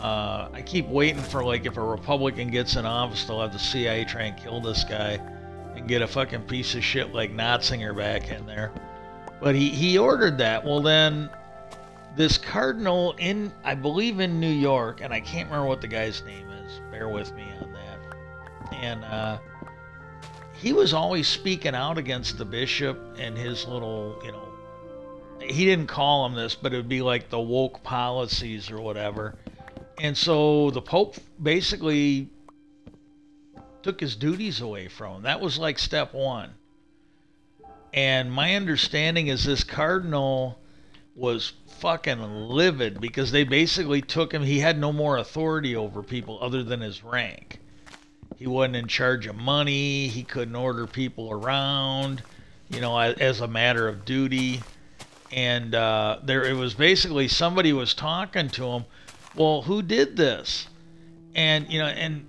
I keep waiting for, like, if a Republican gets in office, they'll have the CIA try and kill this guy and get a fucking piece of shit like Notzinger back in there. But he ordered that. Well, then this cardinal in, I believe in New York, and I can't remember what the guy's name is. Bear with me on that. And he was always speaking out against the bishop and his little, you know, he didn't call him this, but it would be like the woke policies or whatever. And so the Pope basically took his duties away from him. That was like step one. And my understanding is this cardinal was fucking livid because they basically took him. He had no more authority over people other than his rank. He wasn't in charge of money. He couldn't order people around, you know, as a matter of duty. And it was basically somebody was talking to him. Well, who did this? And, you know, and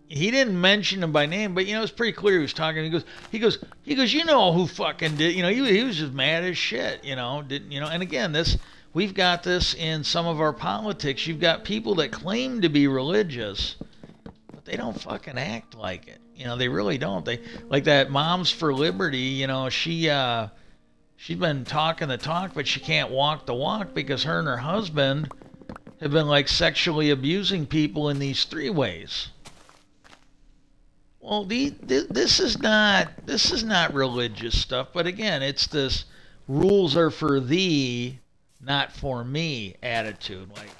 he didn't mention him by name, but, you know, it's pretty clear he was talking. He goes, you know who fucking did, you know, he was just mad as shit, you know, didn't, you know, and again, we've got this in some of our politics. You've got people that claim to be religious, but they don't fucking act like it. You know, they really don't. They, like that Moms for Liberty, you know, she's been talking the talk, but she can't walk the walk because her and her husband have been like sexually abusing people in these 3 ways. Well, this is not religious stuff, but again, it's this rules are for thee, not for me attitude. Like,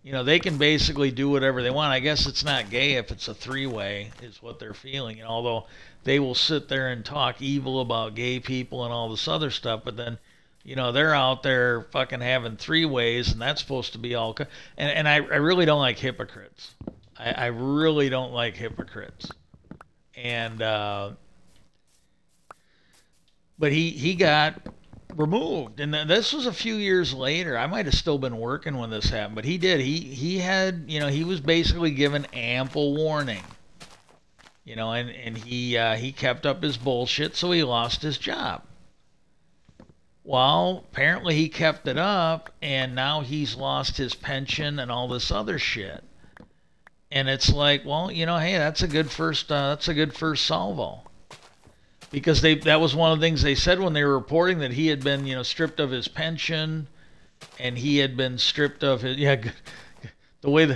they can basically do whatever they want. I guess it's not gay if it's a three-way, is what they're feeling. And although they will sit there and talk evil about gay people and all this other stuff, but then, they're out there fucking having three-ways, and that's supposed to be all. And I really don't like hypocrites. I really don't like hypocrites. And but he got removed, and this was a few years later. I might have still been working when this happened, but he did. He had, he was basically given ample warning, and he kept up his bullshit, so he lost his job. Well, apparently he kept it up, and now he's lost his pension and all this other shit. And it's like, well, hey, that's a good first salvo. Because that was one of the things they said when they were reporting, that he had been, stripped of his pension, and he had been stripped of his, the way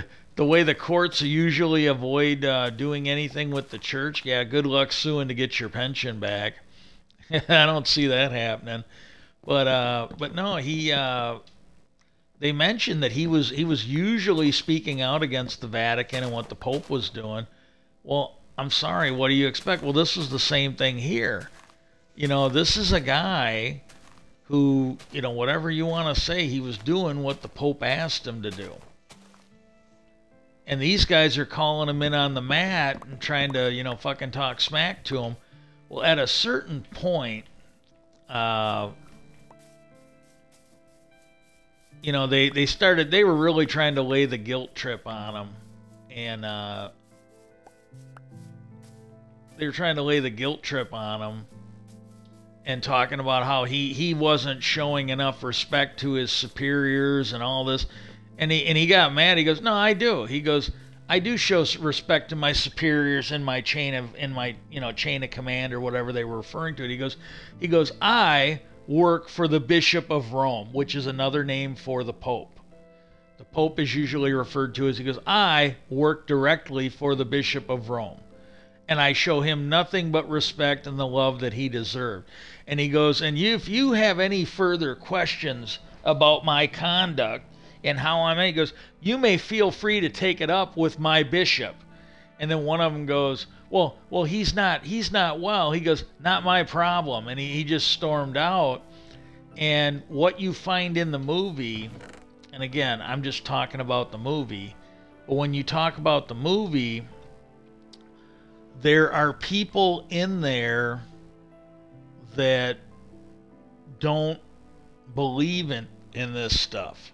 the courts usually avoid doing anything with the church. Yeah, good luck suing to get your pension back. I don't see that happening. But no, they mentioned that he was usually speaking out against the Vatican and what the Pope was doing. Well, I'm sorry, what do you expect? Well, this is the same thing here. This is a guy who, whatever you want to say, he was doing what the Pope asked him to do. And these guys are calling him in on the mat and trying to, fucking talk smack to him. Well, at a certain point, they were really trying to lay the guilt trip on him. And, they were trying to lay the guilt trip on him and talking about how he wasn't showing enough respect to his superiors and all this. And he got mad. He goes, "No, I do." He goes, "I do show respect to my superiors in my chain of chain of command," or whatever they were referring to it. He goes, "I work for the Bishop of Rome," which is another name for the Pope. The Pope is usually referred to as, he goes, "I work directly for the Bishop of Rome, and I show him nothing but respect and the love that he deserved." And he goes, "And if you have any further questions about my conduct and how I'm," he goes, "you may feel free to take it up with my bishop." And then one of them goes, well, he's not well. He goes, "Not my problem." And he just stormed out. And what you find in the movie, and again, I'm just talking about the movie, but when you talk about the movie, there are people in there that don't believe in this stuff.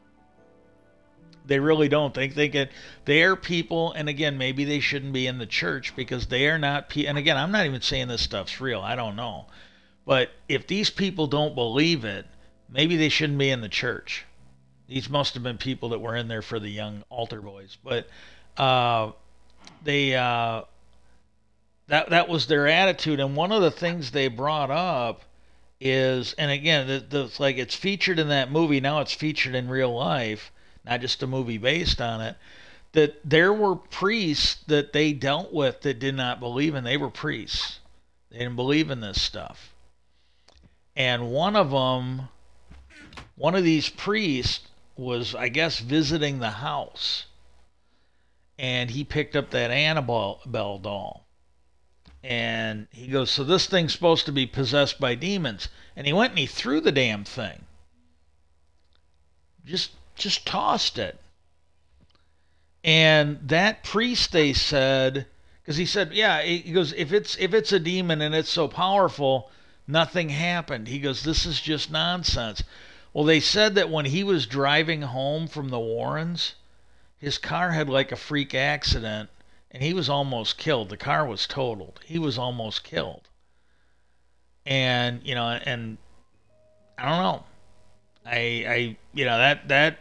They really don't. They are people, and again, maybe they shouldn't be in the church because they are not. And again, I'm not even saying this stuff's real. I don't know. But if these people don't believe it, maybe they shouldn't be in the church. These must have been people that were in there for the young altar boys. But that was their attitude. And one of the things they brought up is, and again, it's like it's featured in that movie. Now it's featured in real life, not just a movie based on it, that there were priests that they dealt with that did not believe in. They were priests. They didn't believe in this stuff. And one of these priests was, I guess, visiting the house. And he picked up that Annabelle doll. And he goes, "So this thing's supposed to be possessed by demons." And he went and he threw the damn thing. Just tossed it. And that priest, they said, because he said, yeah, he goes, if it's a demon and it's so powerful, nothing happened. He goes, "This is just nonsense." Well, they said that when he was driving home from the Warrens, his car had like a freak accident, and he was almost killed. The car was totaled. He was almost killed. And, and I don't know. That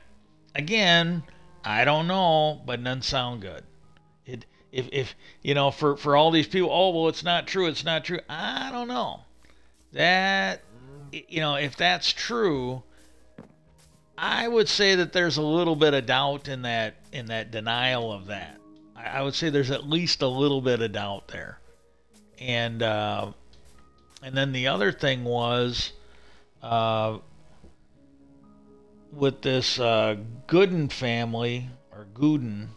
again, I don't know, but it doesn't sound good. If for all these people, "Oh, well, it's not true. It's not true." I don't know. That, if that's true, I would say that there's a little bit of doubt in that denial of that. I would say there's at least a little bit of doubt there. And then the other thing was, with this Gooden family, or Gooden,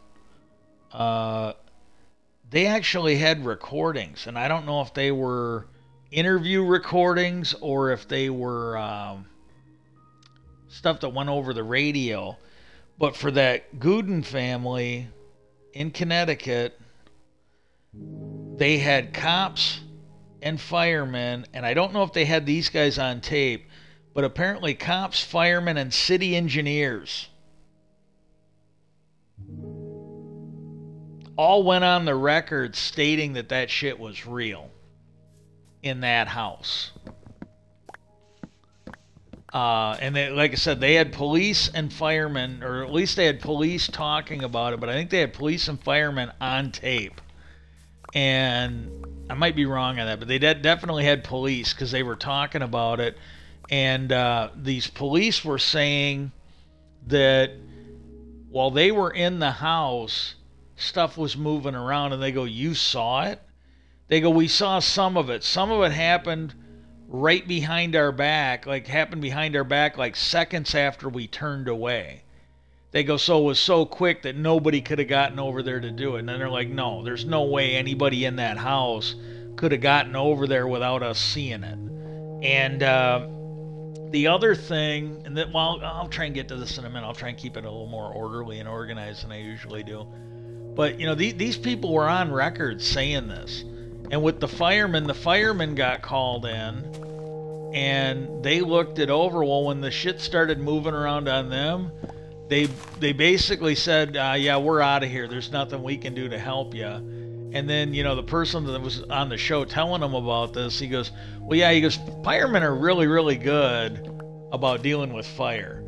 they actually had recordings, and I don't know if they were interview recordings or if they were stuff that went over the radio. But for that Gooden family in Connecticut, they had cops and firemen, and I don't know if they had these guys on tape, but apparently cops, firemen, and city engineers all went on the record stating that that shit was real in that house. And they, like I said, they had police and firemen, or at least they had police talking about it, but I think they had police and firemen on tape. And I might be wrong on that, but they definitely had police because they were talking about it. And these police were saying that while they were in the house, stuff was moving around, and they go, "You saw it?" They go, "We saw some of it. Some of it happened right behind our back, like seconds after we turned away." They go, "So it was so quick that nobody could have gotten over there to do it." And then they're like, "No, there's no way anybody in that house could have gotten over there without us seeing it." And the other thing, and that, well, I'll try and get to this in a minute. I'll try and keep it a little more orderly and organized than I usually do. But, you know, these people were on record saying this. And with the firemen got called in, and they looked it over. Well, when the shit started moving around on them, they basically said, "Yeah, we're out of here. There's nothing we can do to help you." And then, you know, the person that was on the show telling them about this, he goes, "Well, yeah," he goes, "firemen are really, really good about dealing with fire.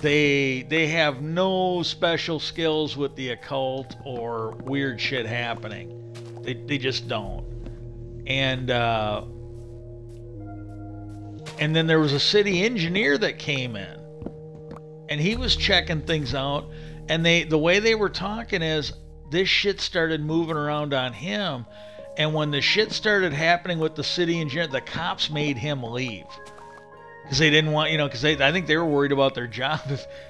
They have no special skills with the occult or weird shit happening. They just don't." And then there was a city engineer that came in, and he was checking things out. And the way they were talking is this shit started moving around on him. And when the shit started happening with the city engineer, the cops made him leave. Because they didn't want, you know, because I think they were worried about their job.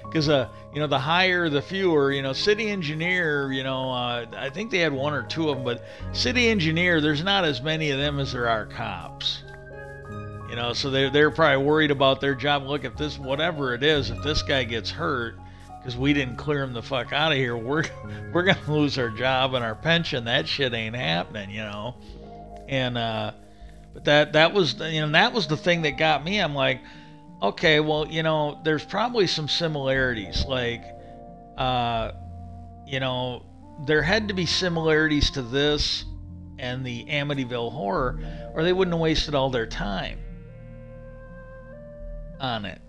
Because, you know, the higher, the fewer, you know, city engineer, you know, I think they had one or two of them, but city engineer, there's not as many of them as there are cops. You know, so they're probably worried about their job. Look, if this, whatever it is, if this guy gets hurt, because we didn't clear him the fuck out of here, we're going to lose our job and our pension. That shit ain't happening, you know. And, but that was, you know, that was the thing that got me. I'm like, okay, well, you know, there's probably some similarities. Like, you know, there had to be similarities to this and the Amityville Horror, or they wouldn't have wasted all their time on it.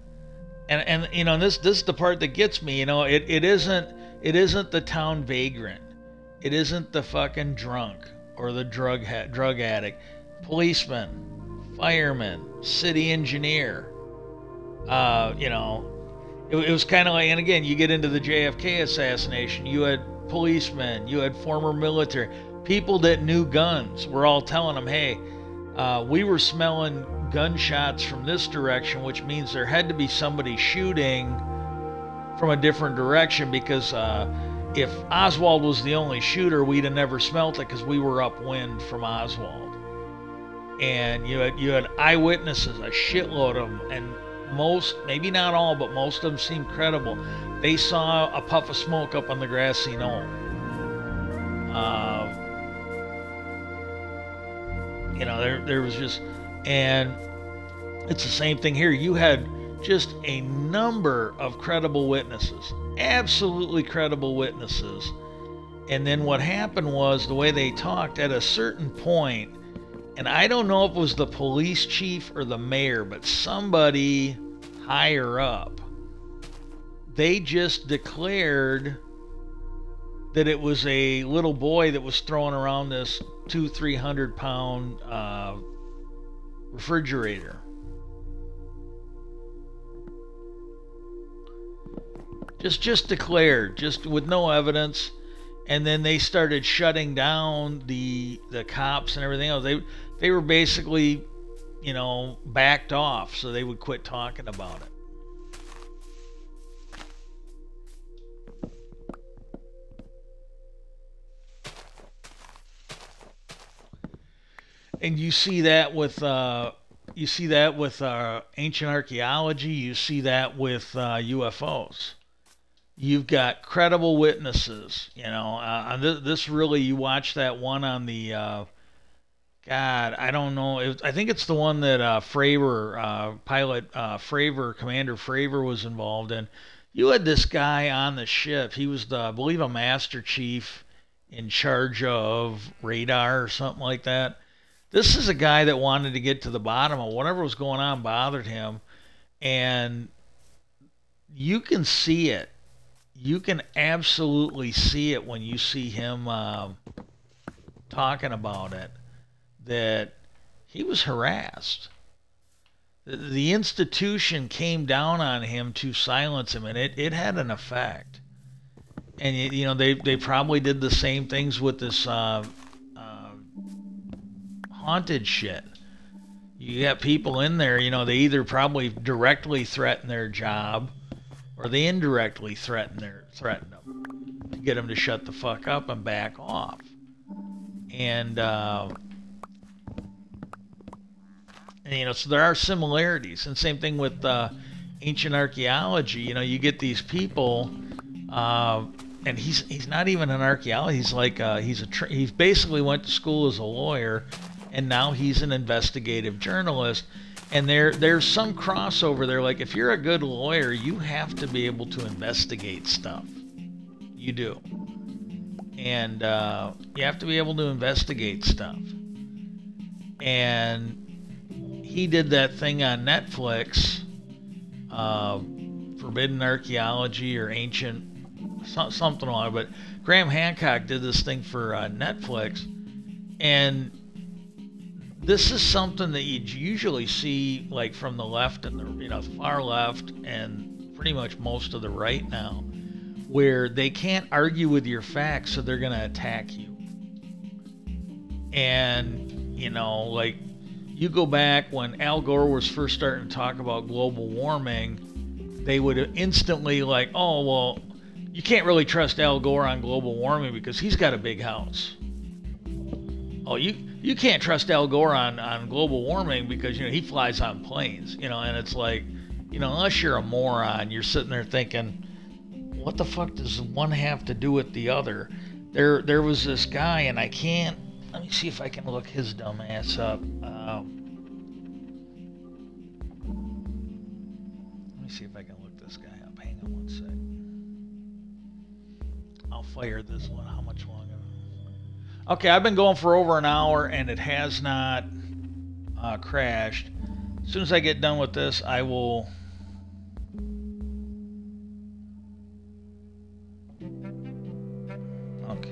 And you know, this is the part that gets me. You know, it isn't the town vagrant. It isn't the fucking drunk or the drug addict. Policeman, fireman, city engineer. You know, it was kind of like, and again, you get into the JFK assassination. You had policemen, you had former military, people that knew guns. We're all telling them, hey, we were smelling gunshots from this direction, which means there had to be somebody shooting from a different direction, because if Oswald was the only shooter, we'd have never smelt it because we were upwind from Oswald. And you had eyewitnesses, a shitload of them, and most, maybe not all, but most of them seemed credible. They saw a puff of smoke up on the grassy knoll. You know, there was just, and it's the same thing here. You had just a number of credible witnesses, absolutely credible witnesses. And then what happened was, the way they talked at a certain point, and I don't know if it was the police chief or the mayor, but somebody higher up, they just declared that it was a little boy that was throwing around this 200-300 pound refrigerator. Just declared, just with no evidence. And then they started shutting down the cops and everything else. They were basically, you know, backed off, so they would quit talking about it. And you see that with ancient archaeology. You see that with UFOs. You've got credible witnesses. You know, this really, you watch that one on the God, I don't know. I think it's the one that Commander Fravor was involved in. You had this guy on the ship. He was, I believe, a Master Chief in charge of radar or something like that. This is a guy that wanted to get to the bottom of whatever was going on, bothered him, and you can see it. You can absolutely see it when you see him talking about it, that he was harassed. The institution came down on him to silence him, and it had an effect. And you know, they probably did the same things with this haunted shit. You got people in there, you know, they either probably directly threaten their job, or they indirectly threaten them to get them to shut the fuck up and back off. And you know, so there are similarities. And same thing with ancient archaeology. You know, you get these people, and he's not even an archaeologist. He's like he basically went to school as a lawyer, and now he's an investigative journalist. And there's some crossover there. Like, if you're a good lawyer, you have to be able to investigate stuff. You do. And you have to be able to investigate stuff. And he did that thing on Netflix, Forbidden Archaeology or Ancient, something like that. But Graham Hancock did this thing for Netflix. And this is something that you usually see, like, from the left and the far left and pretty much most of the right now, where they can't argue with your facts, so they're going to attack you. And, you know, like, you go back when Al Gore was first starting to talk about global warming, they would instantly like, oh, well, you can't really trust Al Gore on global warming because he's got a big house. Oh, you can't trust Al Gore on global warming because, you know, he flies on planes, you know. And it's like, you know, unless you're a moron, you're sitting there thinking, what the fuck does one have to do with the other? There was this guy, and I can't, let me see if I can look his dumb ass up. Let me see if I can look this guy up. Hang on one sec. I'll fire this one. How much longer? Okay, I've been going for over an hour, and it has not crashed. As soon as I get done with this, I will... Okay.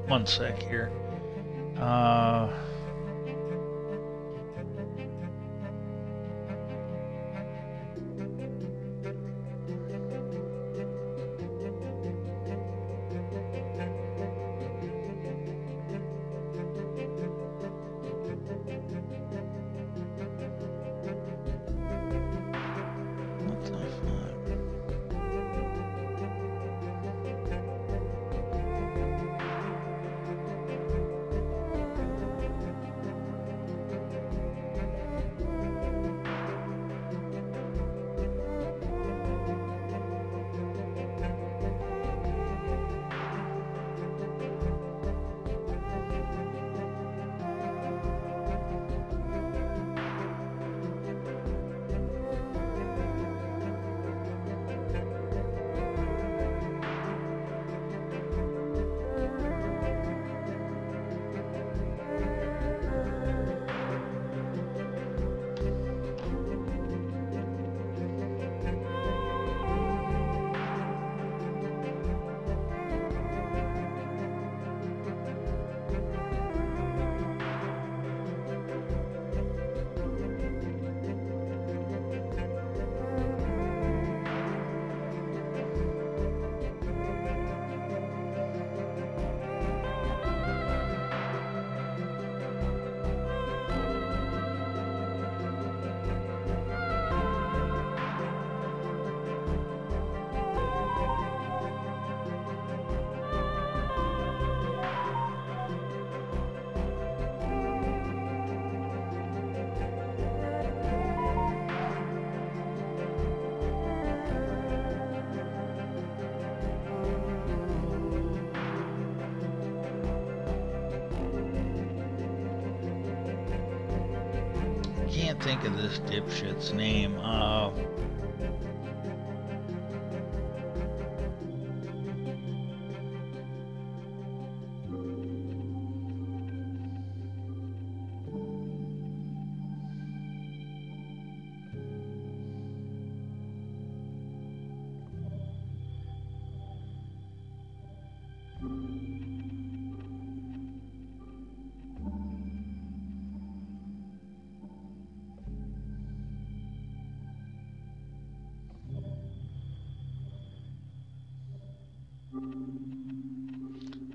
One sec here. can't think of this dipshit's name.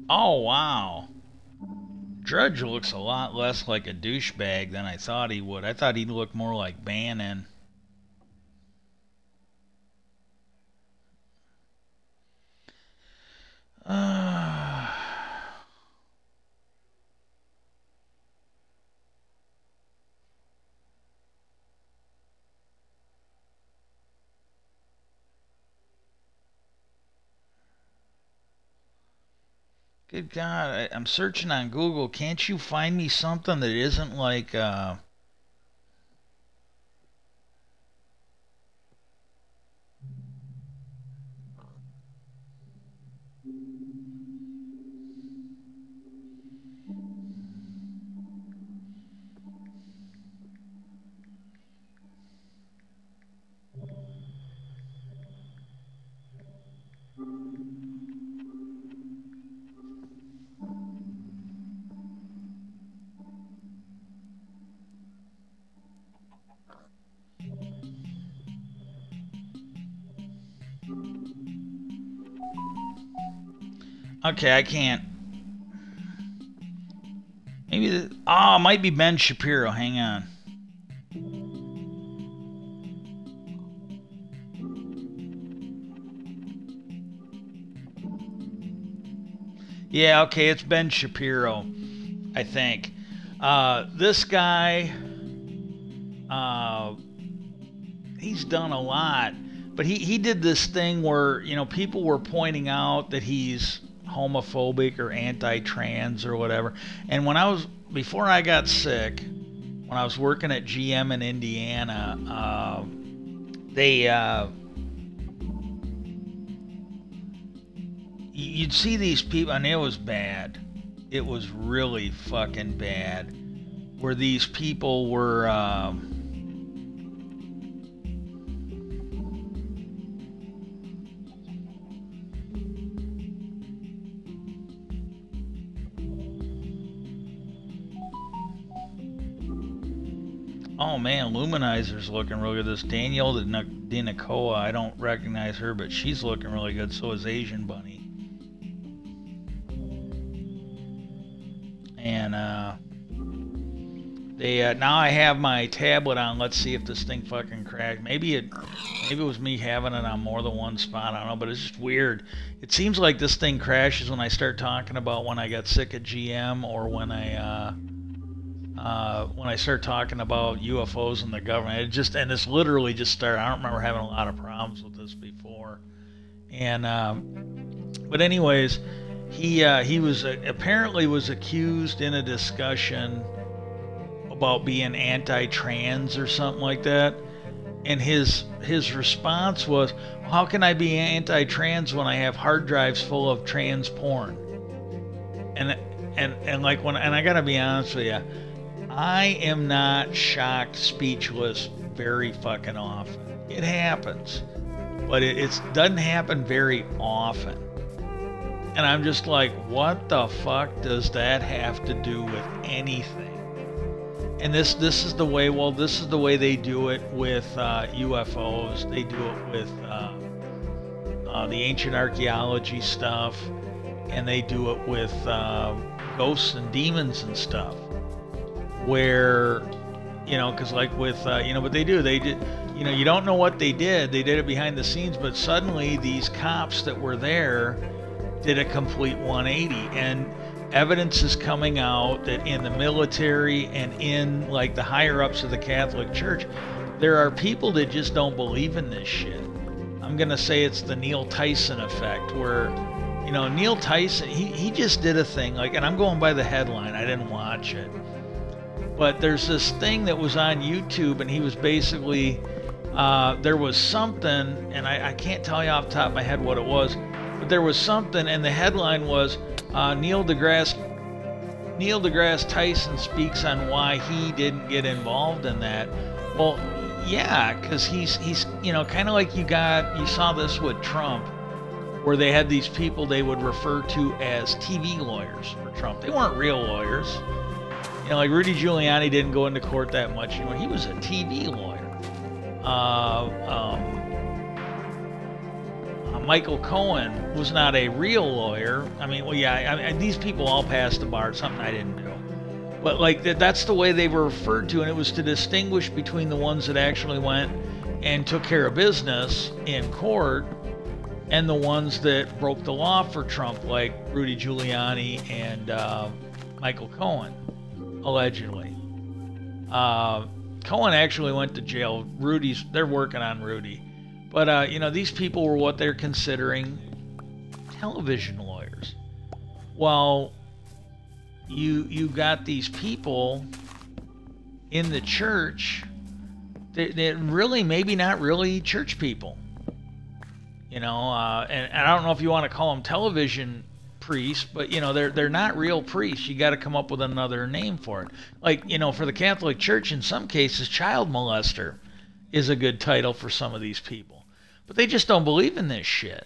Oh, wow. Drudge looks a lot less like a douchebag than I thought he would. I thought he'd look more like Bannon. Good God, I'm searching on Google. Can't you find me something that isn't like, okay, I can't. Maybe it might be Ben Shapiro. Hang on. Yeah, okay, it's Ben Shapiro, I think. This guy, he's done a lot, but he did this thing where, you know, people were pointing out that he's homophobic or anti-trans or whatever. And before I got sick, when I was working at GM in Indiana, you'd see these people, and it was bad. It was really fucking bad. Where these people were, oh man, Luminizer's looking really good. This Danielle Dinacoa, I don't recognize her, but she's looking really good. So is Asian Bunny. And now I have my tablet on. Let's see if this thing fucking crashed. Maybe it was me having it on more than one spot. I don't know, but it's just weird. It seems like this thing crashes when I start talking about when I got sick at GM, or when I start talking about UFOs and the government. And this literally just started. I don't remember having a lot of problems with this before. And but anyways, he was apparently was accused in a discussion about being anti-trans or something like that, and his response was, well, how can I be anti-trans when I have hard drives full of trans porn? And I gotta be honest with you, I am not shocked, speechless very fucking often. It happens, but it doesn't happen very often. And I'm just like, what the fuck does that have to do with anything? And this is the way. Well, this is the way they do it with UFOs. They do it with the ancient archaeology stuff, and they do it with ghosts and demons and stuff. Where, you know, because like with what they did, you know, you don't know what they did. They did it behind the scenes, but suddenly these cops that were there did a complete 180, and evidence is coming out that in the military and in like the higher ups of the Catholic Church, there are people that just don't believe in this shit. I'm gonna say it's the Neil Tyson effect, where, you know, Neil Tyson, he just did a thing, like, and I'm going by the headline, I didn't watch it. But there's this thing that was on YouTube, and he was basically, there was something, and I can't tell you off the top of my head what it was, but there was something, and the headline was Neil deGrasse Tyson speaks on why he didn't get involved in that. Well, yeah, because he's kind of like you saw this with Trump, where they had these people they would refer to as TV lawyers for Trump. They weren't real lawyers. Like Rudy Giuliani didn't go into court that much. He was a TV lawyer. Michael Cohen was not a real lawyer. These people all passed the bar. Something I didn't do. But that's the way they were referred to, and it was to distinguish between the ones that actually went and took care of business in court and the ones that broke the law for Trump, like Rudy Giuliani and Michael Cohen, allegedly. Cohen actually went to jail. They're working on Rudy. But, these people were what they're considering television lawyers. Well, you got these people in the church that really maybe not really church people. And I don't know if you want to call them television priests, but they're not real priests. You got to come up with another name for it. For the Catholic Church, in some cases, child molester is a good title for some of these people. But they just don't believe in this shit.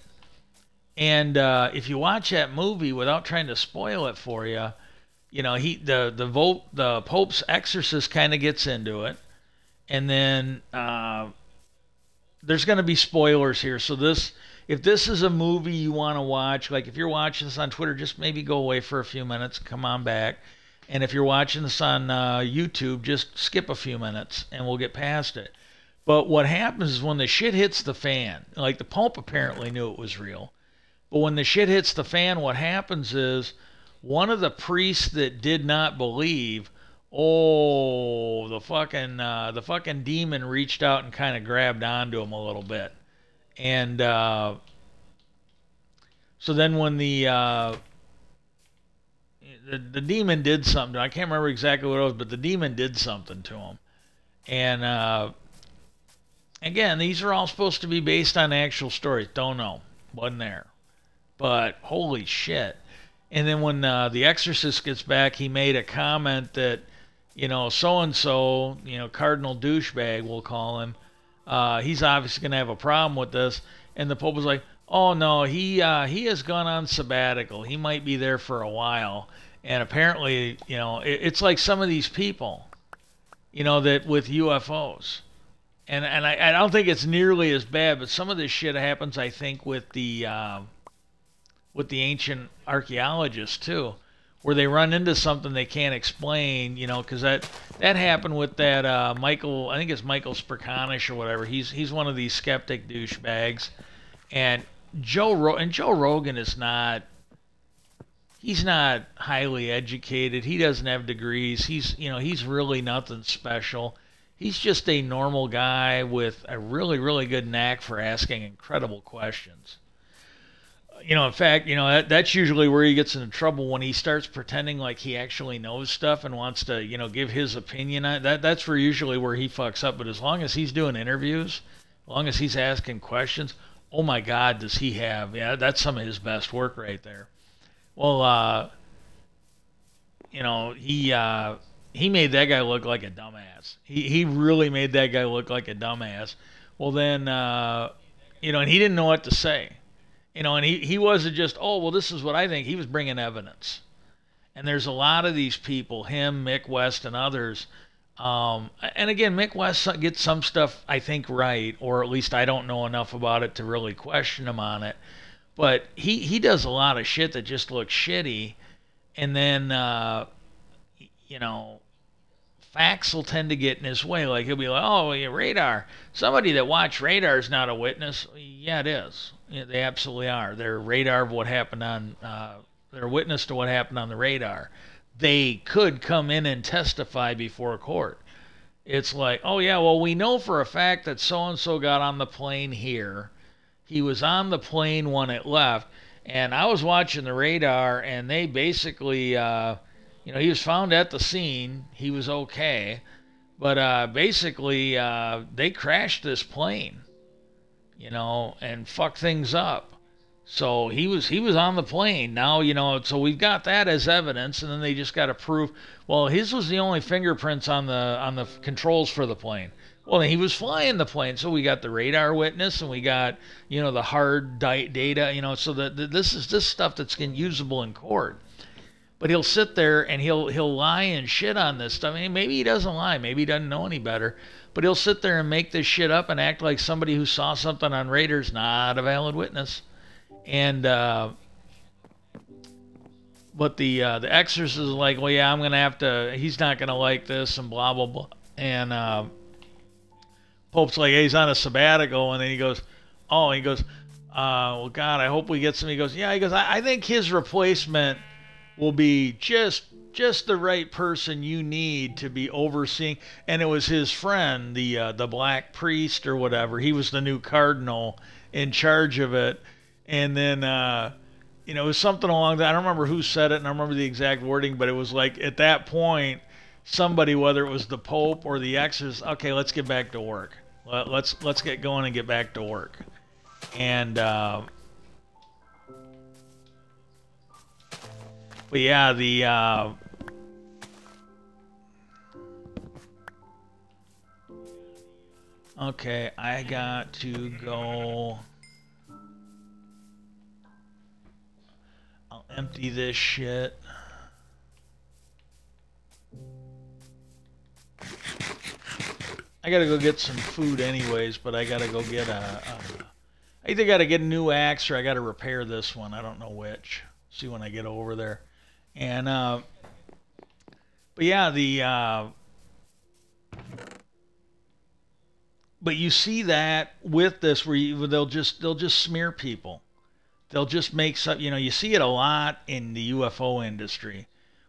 And if you watch that movie without trying to spoil it for you, the Pope's exorcist kind of gets into it, and then there's going to be spoilers here. So if this is a movie you want to watch, like if you're watching this on Twitter, just maybe go away for a few minutes, come on back. And if you're watching this on YouTube, just skip a few minutes and we'll get past it. But what happens is when the shit hits the fan, like the Pope apparently knew it was real, but when the shit hits the fan, what happens is one of the priests that did not believe, the fucking demon reached out and kind of grabbed onto him a little bit. And so then when the demon did something, I can't remember exactly what it was, but the demon did something to him. And again, these are all supposed to be based on actual stories. Don't know. Wasn't there. But holy shit. And then when the exorcist gets back, he made a comment that, so-and-so, Cardinal Douchebag, we'll call him, he's obviously going to have a problem with this. And the Pope was like, oh, no, he has gone on sabbatical. He might be there for a while. And apparently, it's like some of these people, that with UFOs. And I don't think it's nearly as bad, but some of this shit happens, I think, with the ancient archaeologists too, where they run into something they can't explain, because that happened with that Michael, I think it's Michael Sprkanish or whatever. He's one of these skeptic douchebags, and Joe Rogan is not. He's not highly educated. He doesn't have degrees. He's really nothing special. He's just a normal guy with a really, really good knack for asking incredible questions. In fact, that's usually where he gets into trouble, when he starts pretending like he actually knows stuff and wants to, give his opinion on it. That's usually where he fucks up. But as long as he's doing interviews, as long as he's asking questions, oh my God, does he have? Yeah, that's some of his best work right there. Well, he made that guy look like a dumbass. He really made that guy look like a dumbass. Well, then, and he didn't know what to say. And he wasn't just, oh, well, this is what I think. He was bringing evidence. And there's a lot of these people, him, Mick West, and others. And again, Mick West gets some stuff, I think, right, or at least I don't know enough about it to really question him on it. But he does a lot of shit that just looks shitty. And then, facts will tend to get in his way. Like, he'll be like, oh, yeah, radar. Somebody that watched radar is not a witness. Yeah, it is. Yeah, they absolutely are. They're radar of what happened on, they're a witness to what happened on the radar. They could come in and testify before court. It's like, oh, yeah, well, we know for a fact that so-and-so got on the plane here. He was on the plane when it left. And I was watching the radar, and they basically, You know, he was found at the scene. He was okay. But basically, they crashed this plane, you know, and fucked things up. So he was on the plane. Now, you know, so we've got that as evidence, and then they just got to prove. Well, his was the only fingerprints on the controls for the plane. Well, he was flying the plane, so we got the radar witness, and we got, you know, the hard data, you know. So this is this stuff that's usable in court. But he'll sit there and he'll lie and shit on this stuff. I mean, maybe he doesn't lie, maybe he doesn't know any better, but he'll sit there and make this shit up and act like somebody who saw something on Raiders not a valid witness. And but the exorcist is like, well, yeah, I'm gonna have to. He's not gonna like this and blah blah blah. And Pope's like, hey, he's on a sabbatical, and then he goes, oh, he goes, well, God, I hope we get some. He goes, yeah, he goes, I think his replacement will be just the right person you need to be overseeing. And it was his friend, the black priest or whatever. He was the new cardinal in charge of it. And then you know, it was something along that. I don't remember who said it, and I don't remember the exact wording, but it was like at that point, somebody, whether it was the Pope or the exorcist, okay, let's get back to work. Let's get going and get back to work. And but yeah, the okay, I got to go. I'll empty this shit. I gotta go get some food anyways, but I gotta go get I either gotta get a new axe or I gotta repair this one. I don't know which. See when I get over there. And but yeah, but you see that with this where they'll just smear people. They'll just make some, you know, you see it a lot in the UFO industry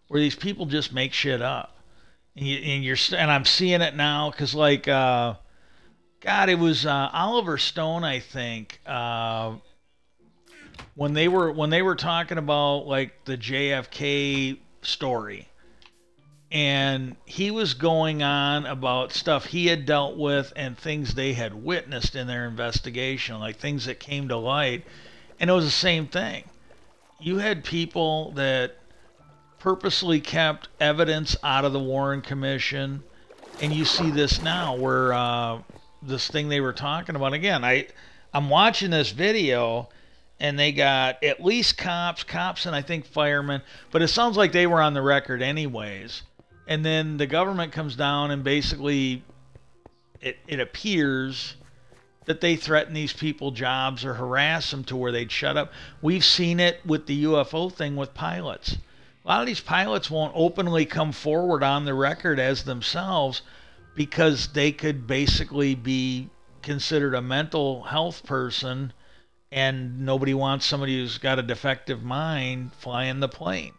where these people just make shit up. And I'm seeing it now because, like, God, it was Oliver Stone, I think, when they were talking about like the JFK story, and he was going on about stuff he had dealt with and things they had witnessed in their investigation, like things that came to light, and it was the same thing. You had people that purposely kept evidence out of the Warren Commission, and you see this now where this thing they were talking about again. I'm watching this video, and they got at least cops, and I think firemen, but it sounds like they were on the record anyways. And then the government comes down and basically it appears that they threaten these people jobs or harass them to where they'd shut up. We've seen it with the UFO thing with pilots. A lot of these pilots won't openly come forward on the record as themselves because they could basically be considered a mental health person, and nobody wants somebody who's got a defective mind flying the plane.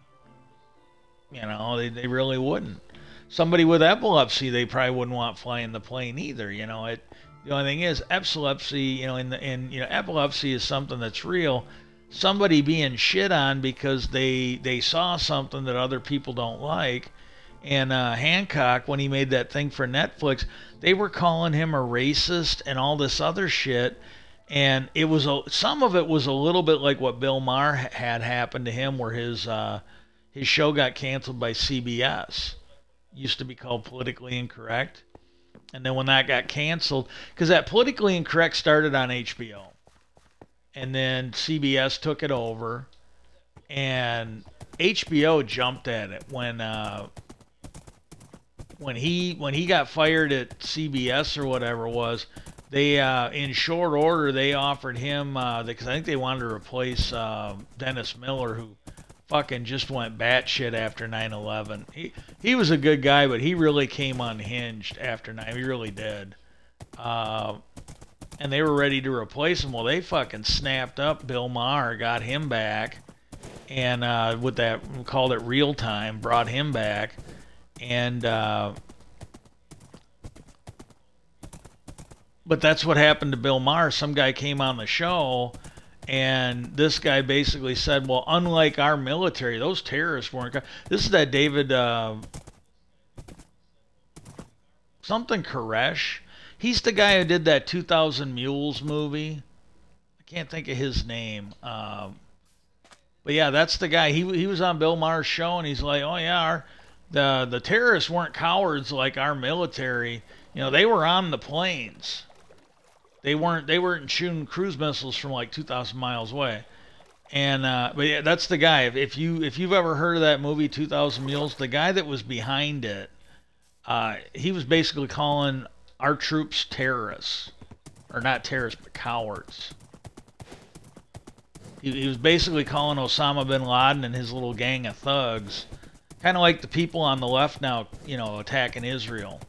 You know, they really wouldn't. Somebody with epilepsy, they probably wouldn't want flying the plane either. You know, the only thing is epilepsy. You know, you know, epilepsy is something that's real. Somebody being shit on because they saw something that other people don't like. And Hancock, when he made that thing for Netflix, they were calling him a racist and all this other shit. And it was some of it was a little bit like what Bill Maher had happened to him, where his show got canceled by CBS. Used to be called Politically Incorrect. And then when that got canceled, because that Politically Incorrect started on HBO. And then CBS took it over, and HBO jumped at it when he got fired at CBS or whatever it was. They in short order they offered him because I think they wanted to replace Dennis Miller, who fucking just went batshit after 9/11. He was a good guy, but he really came unhinged after 9. He really did. And they were ready to replace him. Well, they fucking snapped up Bill Maher, got him back, and with that, called it Real Time, brought him back, and but that's what happened to Bill Maher. Some guy came on the show, And this guy basically said, well, unlike our military, those terrorists weren't. This is that David something Koresh. He's the guy who did that 2,000 Mules movie. I can't think of his name. But yeah, that's the guy. He was on Bill Maher's show, and he's like, oh yeah, the terrorists weren't cowards like our military. You know, they were on the planes. They weren't shooting cruise missiles from like 2,000 miles away. And but yeah, that's the guy. If you've ever heard of that movie 2,000 Mules, the guy that was behind it, he was basically calling our troops terrorists, or not terrorists, but cowards. He was basically calling Osama bin Laden and his little gang of thugs, kind of like the people on the left now, you know, attacking Israel.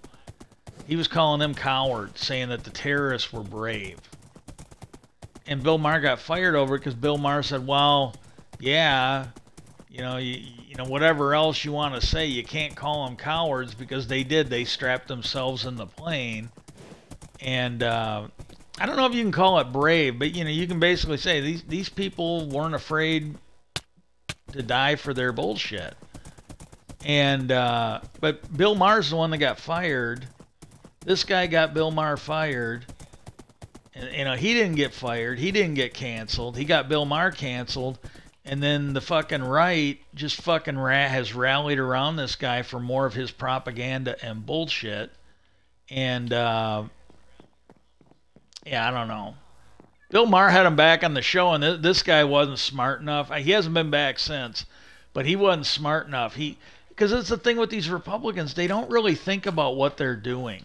He was calling them cowards, saying that the terrorists were brave. And Bill Maher got fired over it because Bill Maher said, well, yeah, you know, whatever else you want to say, you can't call them cowards because they did. They strapped themselves in the plane. And I don't know if you can call it brave, but, you know, you can basically say these people weren't afraid to die for their bullshit. And but Bill Maher's the one that got fired. This guy got Bill Maher fired. And, you know, he didn't get fired. He didn't get canceled. He got Bill Maher canceled. And then the fucking right just fucking has rallied around this guy for more of his propaganda and bullshit. And, yeah, I don't know. Bill Maher had him back on the show, and this guy wasn't smart enough. He hasn't been back since, but he wasn't smart enough. Because it's the thing with these Republicans, they don't really think about what they're doing.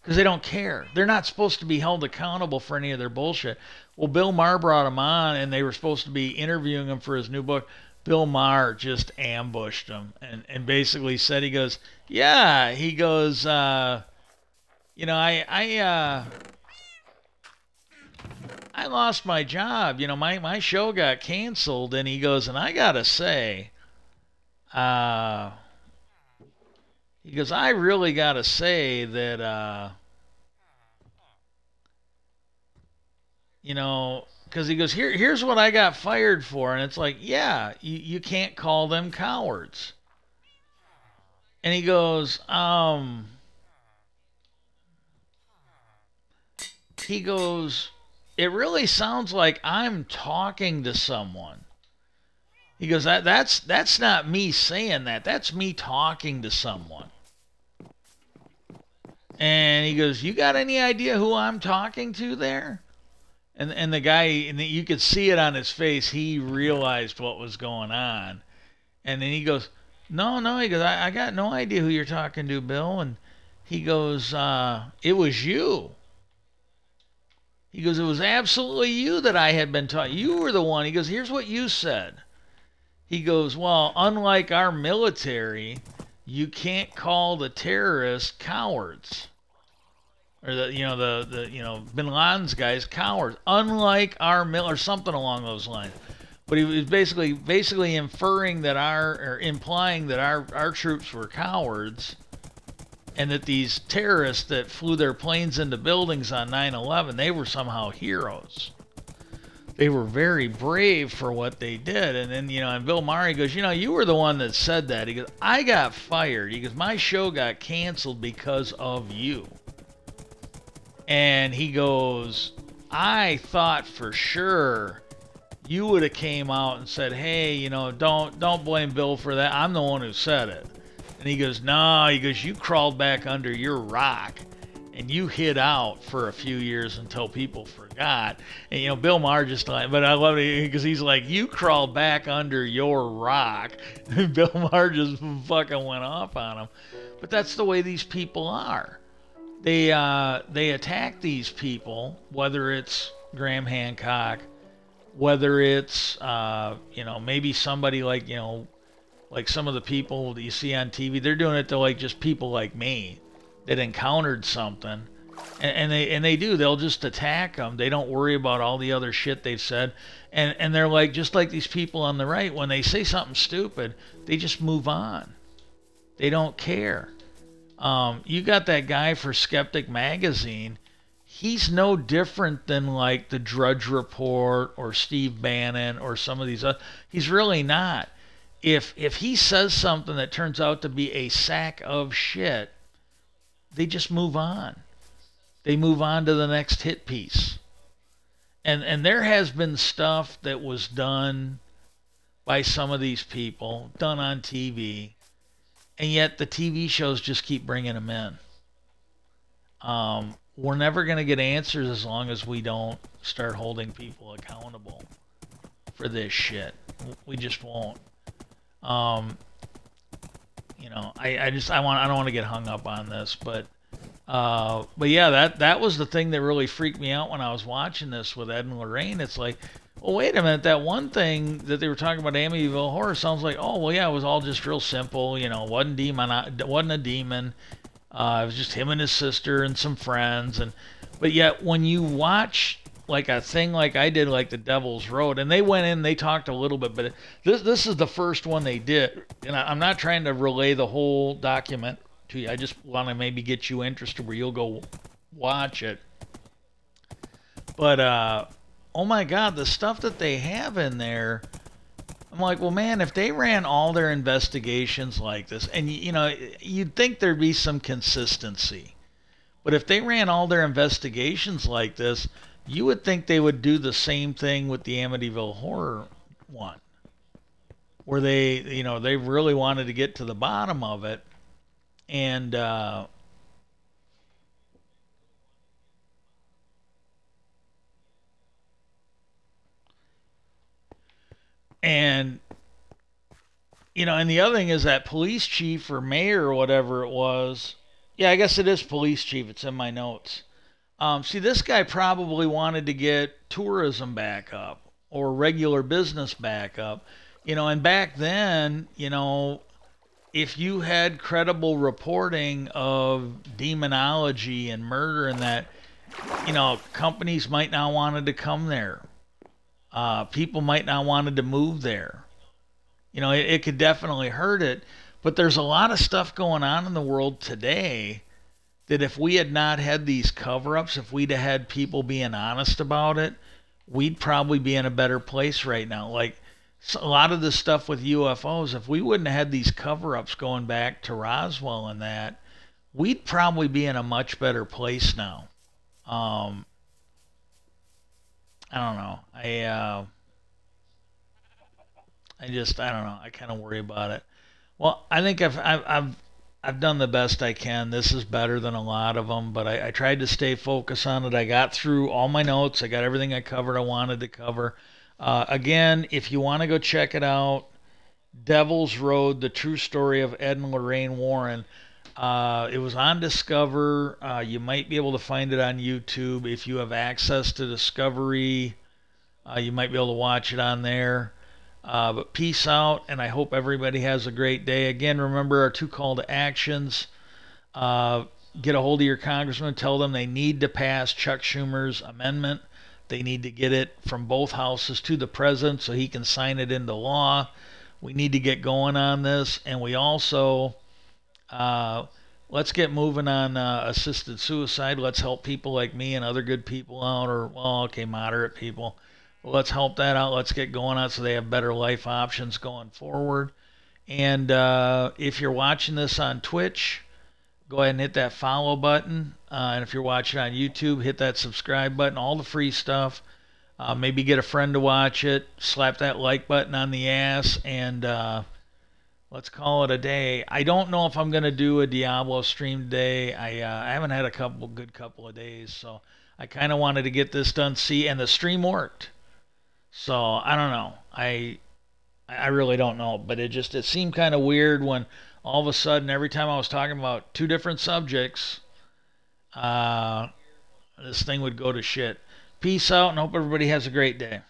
Because they don't care. They're not supposed to be held accountable for any of their bullshit. Well, Bill Maher brought him on, and they were supposed to be interviewing him for his new book. Bill Maher just ambushed him and basically said, he goes, yeah, he goes, you know, I lost my job. You know, my show got canceled, and he goes, and I gotta say, he goes, I really gotta say that, you know, because he goes, here's what I got fired for, and it's like, yeah, you can't call them cowards. And he goes, it really sounds like I'm talking to someone. He goes, that's not me saying that. That's me talking to someone. And he goes, you got any idea who I'm talking to there? And the guy, and you could see it on his face. He realized what was going on. And then he goes, no. He goes, I got no idea who you're talking to, Bill. And he goes, it was you. He goes, it was absolutely you that I had been talking. You were the one. He goes, here's what you said. He goes, well, unlike our military, you can't call the terrorists cowards, or the Bin Laden's guys cowards. Unlike our or something along those lines. But he was basically implying that our troops were cowards, and that these terrorists that flew their planes into buildings on 9/11, they were somehow heroes. They were very brave for what they did. And then, and Bill Maher, he goes, you were the one that said that. He goes, I got fired. He goes, my show got canceled because of you. And he goes, I thought for sure you would have came out and said, hey, don't blame Bill for that. I'm the one who said it. And he goes, no, he goes, you crawled back under your rock and you hid out for a few years until people forgot. And, Bill Maher just like, but I love it because he's like, you crawled back under your rock. And Bill Maher just fucking went off on him. But that's the way these people are. They attack these people, whether it's Graham Hancock, whether it's, maybe somebody like, like some of the people that you see on TV, they're doing it to like just people like me that encountered something, and they'll just attack them. They don't worry about all the other shit they've said, and they're like, just like these people on the right, when they say something stupid, they just move on. They don't care. You got that guy for Skeptic Magazine. he's no different than like the Drudge Report or Steve Bannon or some of these other. He's really not. If he says something that turns out to be a sack of shit, they just move on. They move on to the next hit piece. And there has been stuff that was done by some of these people, done on TV, and yet the TV shows just keep bringing them in. We're never going to get answers as long as we don't start holding people accountable for this shit. We just won't. You know, I don't want to get hung up on this, but yeah, that was the thing that really freaked me out when I was watching this with Ed and Loraine. It's like, well, wait a minute, that one thing that they were talking about Amityville Horror sounds like, oh, well, yeah, it was all just real simple, you know, wasn't a demon. It was just him and his sister and some friends, but yet when you watch like a thing like I did, like The Devil's Road, and they went in, they talked a little bit, but this is the first one they did, and I'm not trying to relay the whole document to you. I just want to maybe get you interested where you'll go watch it. But oh my God, the stuff that they have in there. I'm like, well, man, if they ran all their investigations like this, and you know, you'd think there'd be some consistency, but if they ran all their investigations like this, you would think they would do the same thing with the Amityville Horror one, where they, you know, they really wanted to get to the bottom of it, and you know, and the other thing is that police chief or mayor or whatever it was. Yeah, I guess it is police chief. It's in my notes. See, this guy probably wanted to get tourism back up or regular business back up. You know, and back then, you know, if you had credible reporting of demonology and murder and that, you know, companies might not wanted to come there. People might not wanted to move there. You know, it could definitely hurt it. But there's a lot of stuff going on in the world today that if we had not had these cover-ups, if we'd have had people being honest about it, we'd probably be in a better place right now. Like a lot of this stuff with UFOs, if we wouldn't have had these cover-ups going back to Roswell and that, we'd probably be in a much better place now. I don't know. I don't know. I kind of worry about it. Well, I think I've done the best I can. This is better than a lot of them, but I tried to stay focused on it. I got through all my notes. I got everything I covered I wanted to cover. Again, if you want to go check it out, Devil's Road, the true story of Ed and Loraine Warren. It was on Discover. You might be able to find it on YouTube. If you have access to Discovery, you might be able to watch it on there. But peace out, and I hope everybody has a great day. Again, remember our 2 call to actions. Get a hold of your congressman. Tell them they need to pass Chuck Schumer's amendment. They need to get it from both houses to the president so he can sign it into law. We need to get going on this. And we also, let's get moving on assisted suicide. Let's help people like me and other good people out, or, well, okay, moderate people. Let's help that out. Let's get going on so they have better life options going forward. And if you're watching this on Twitch, go ahead and hit that follow button. And if you're watching on YouTube, hit that subscribe button, all the free stuff. Maybe get a friend to watch it. Slap that like button on the ass. And let's call it a day. I don't know if I'm going to do a Diablo stream today. I haven't had a good couple of days. So I kind of wanted to get this done. See, and the stream worked. So I don't know. I really don't know, but it seemed kind of weird when all of a sudden every time I was talking about 2 different subjects, this thing would go to shit. Peace out, and hope everybody has a great day.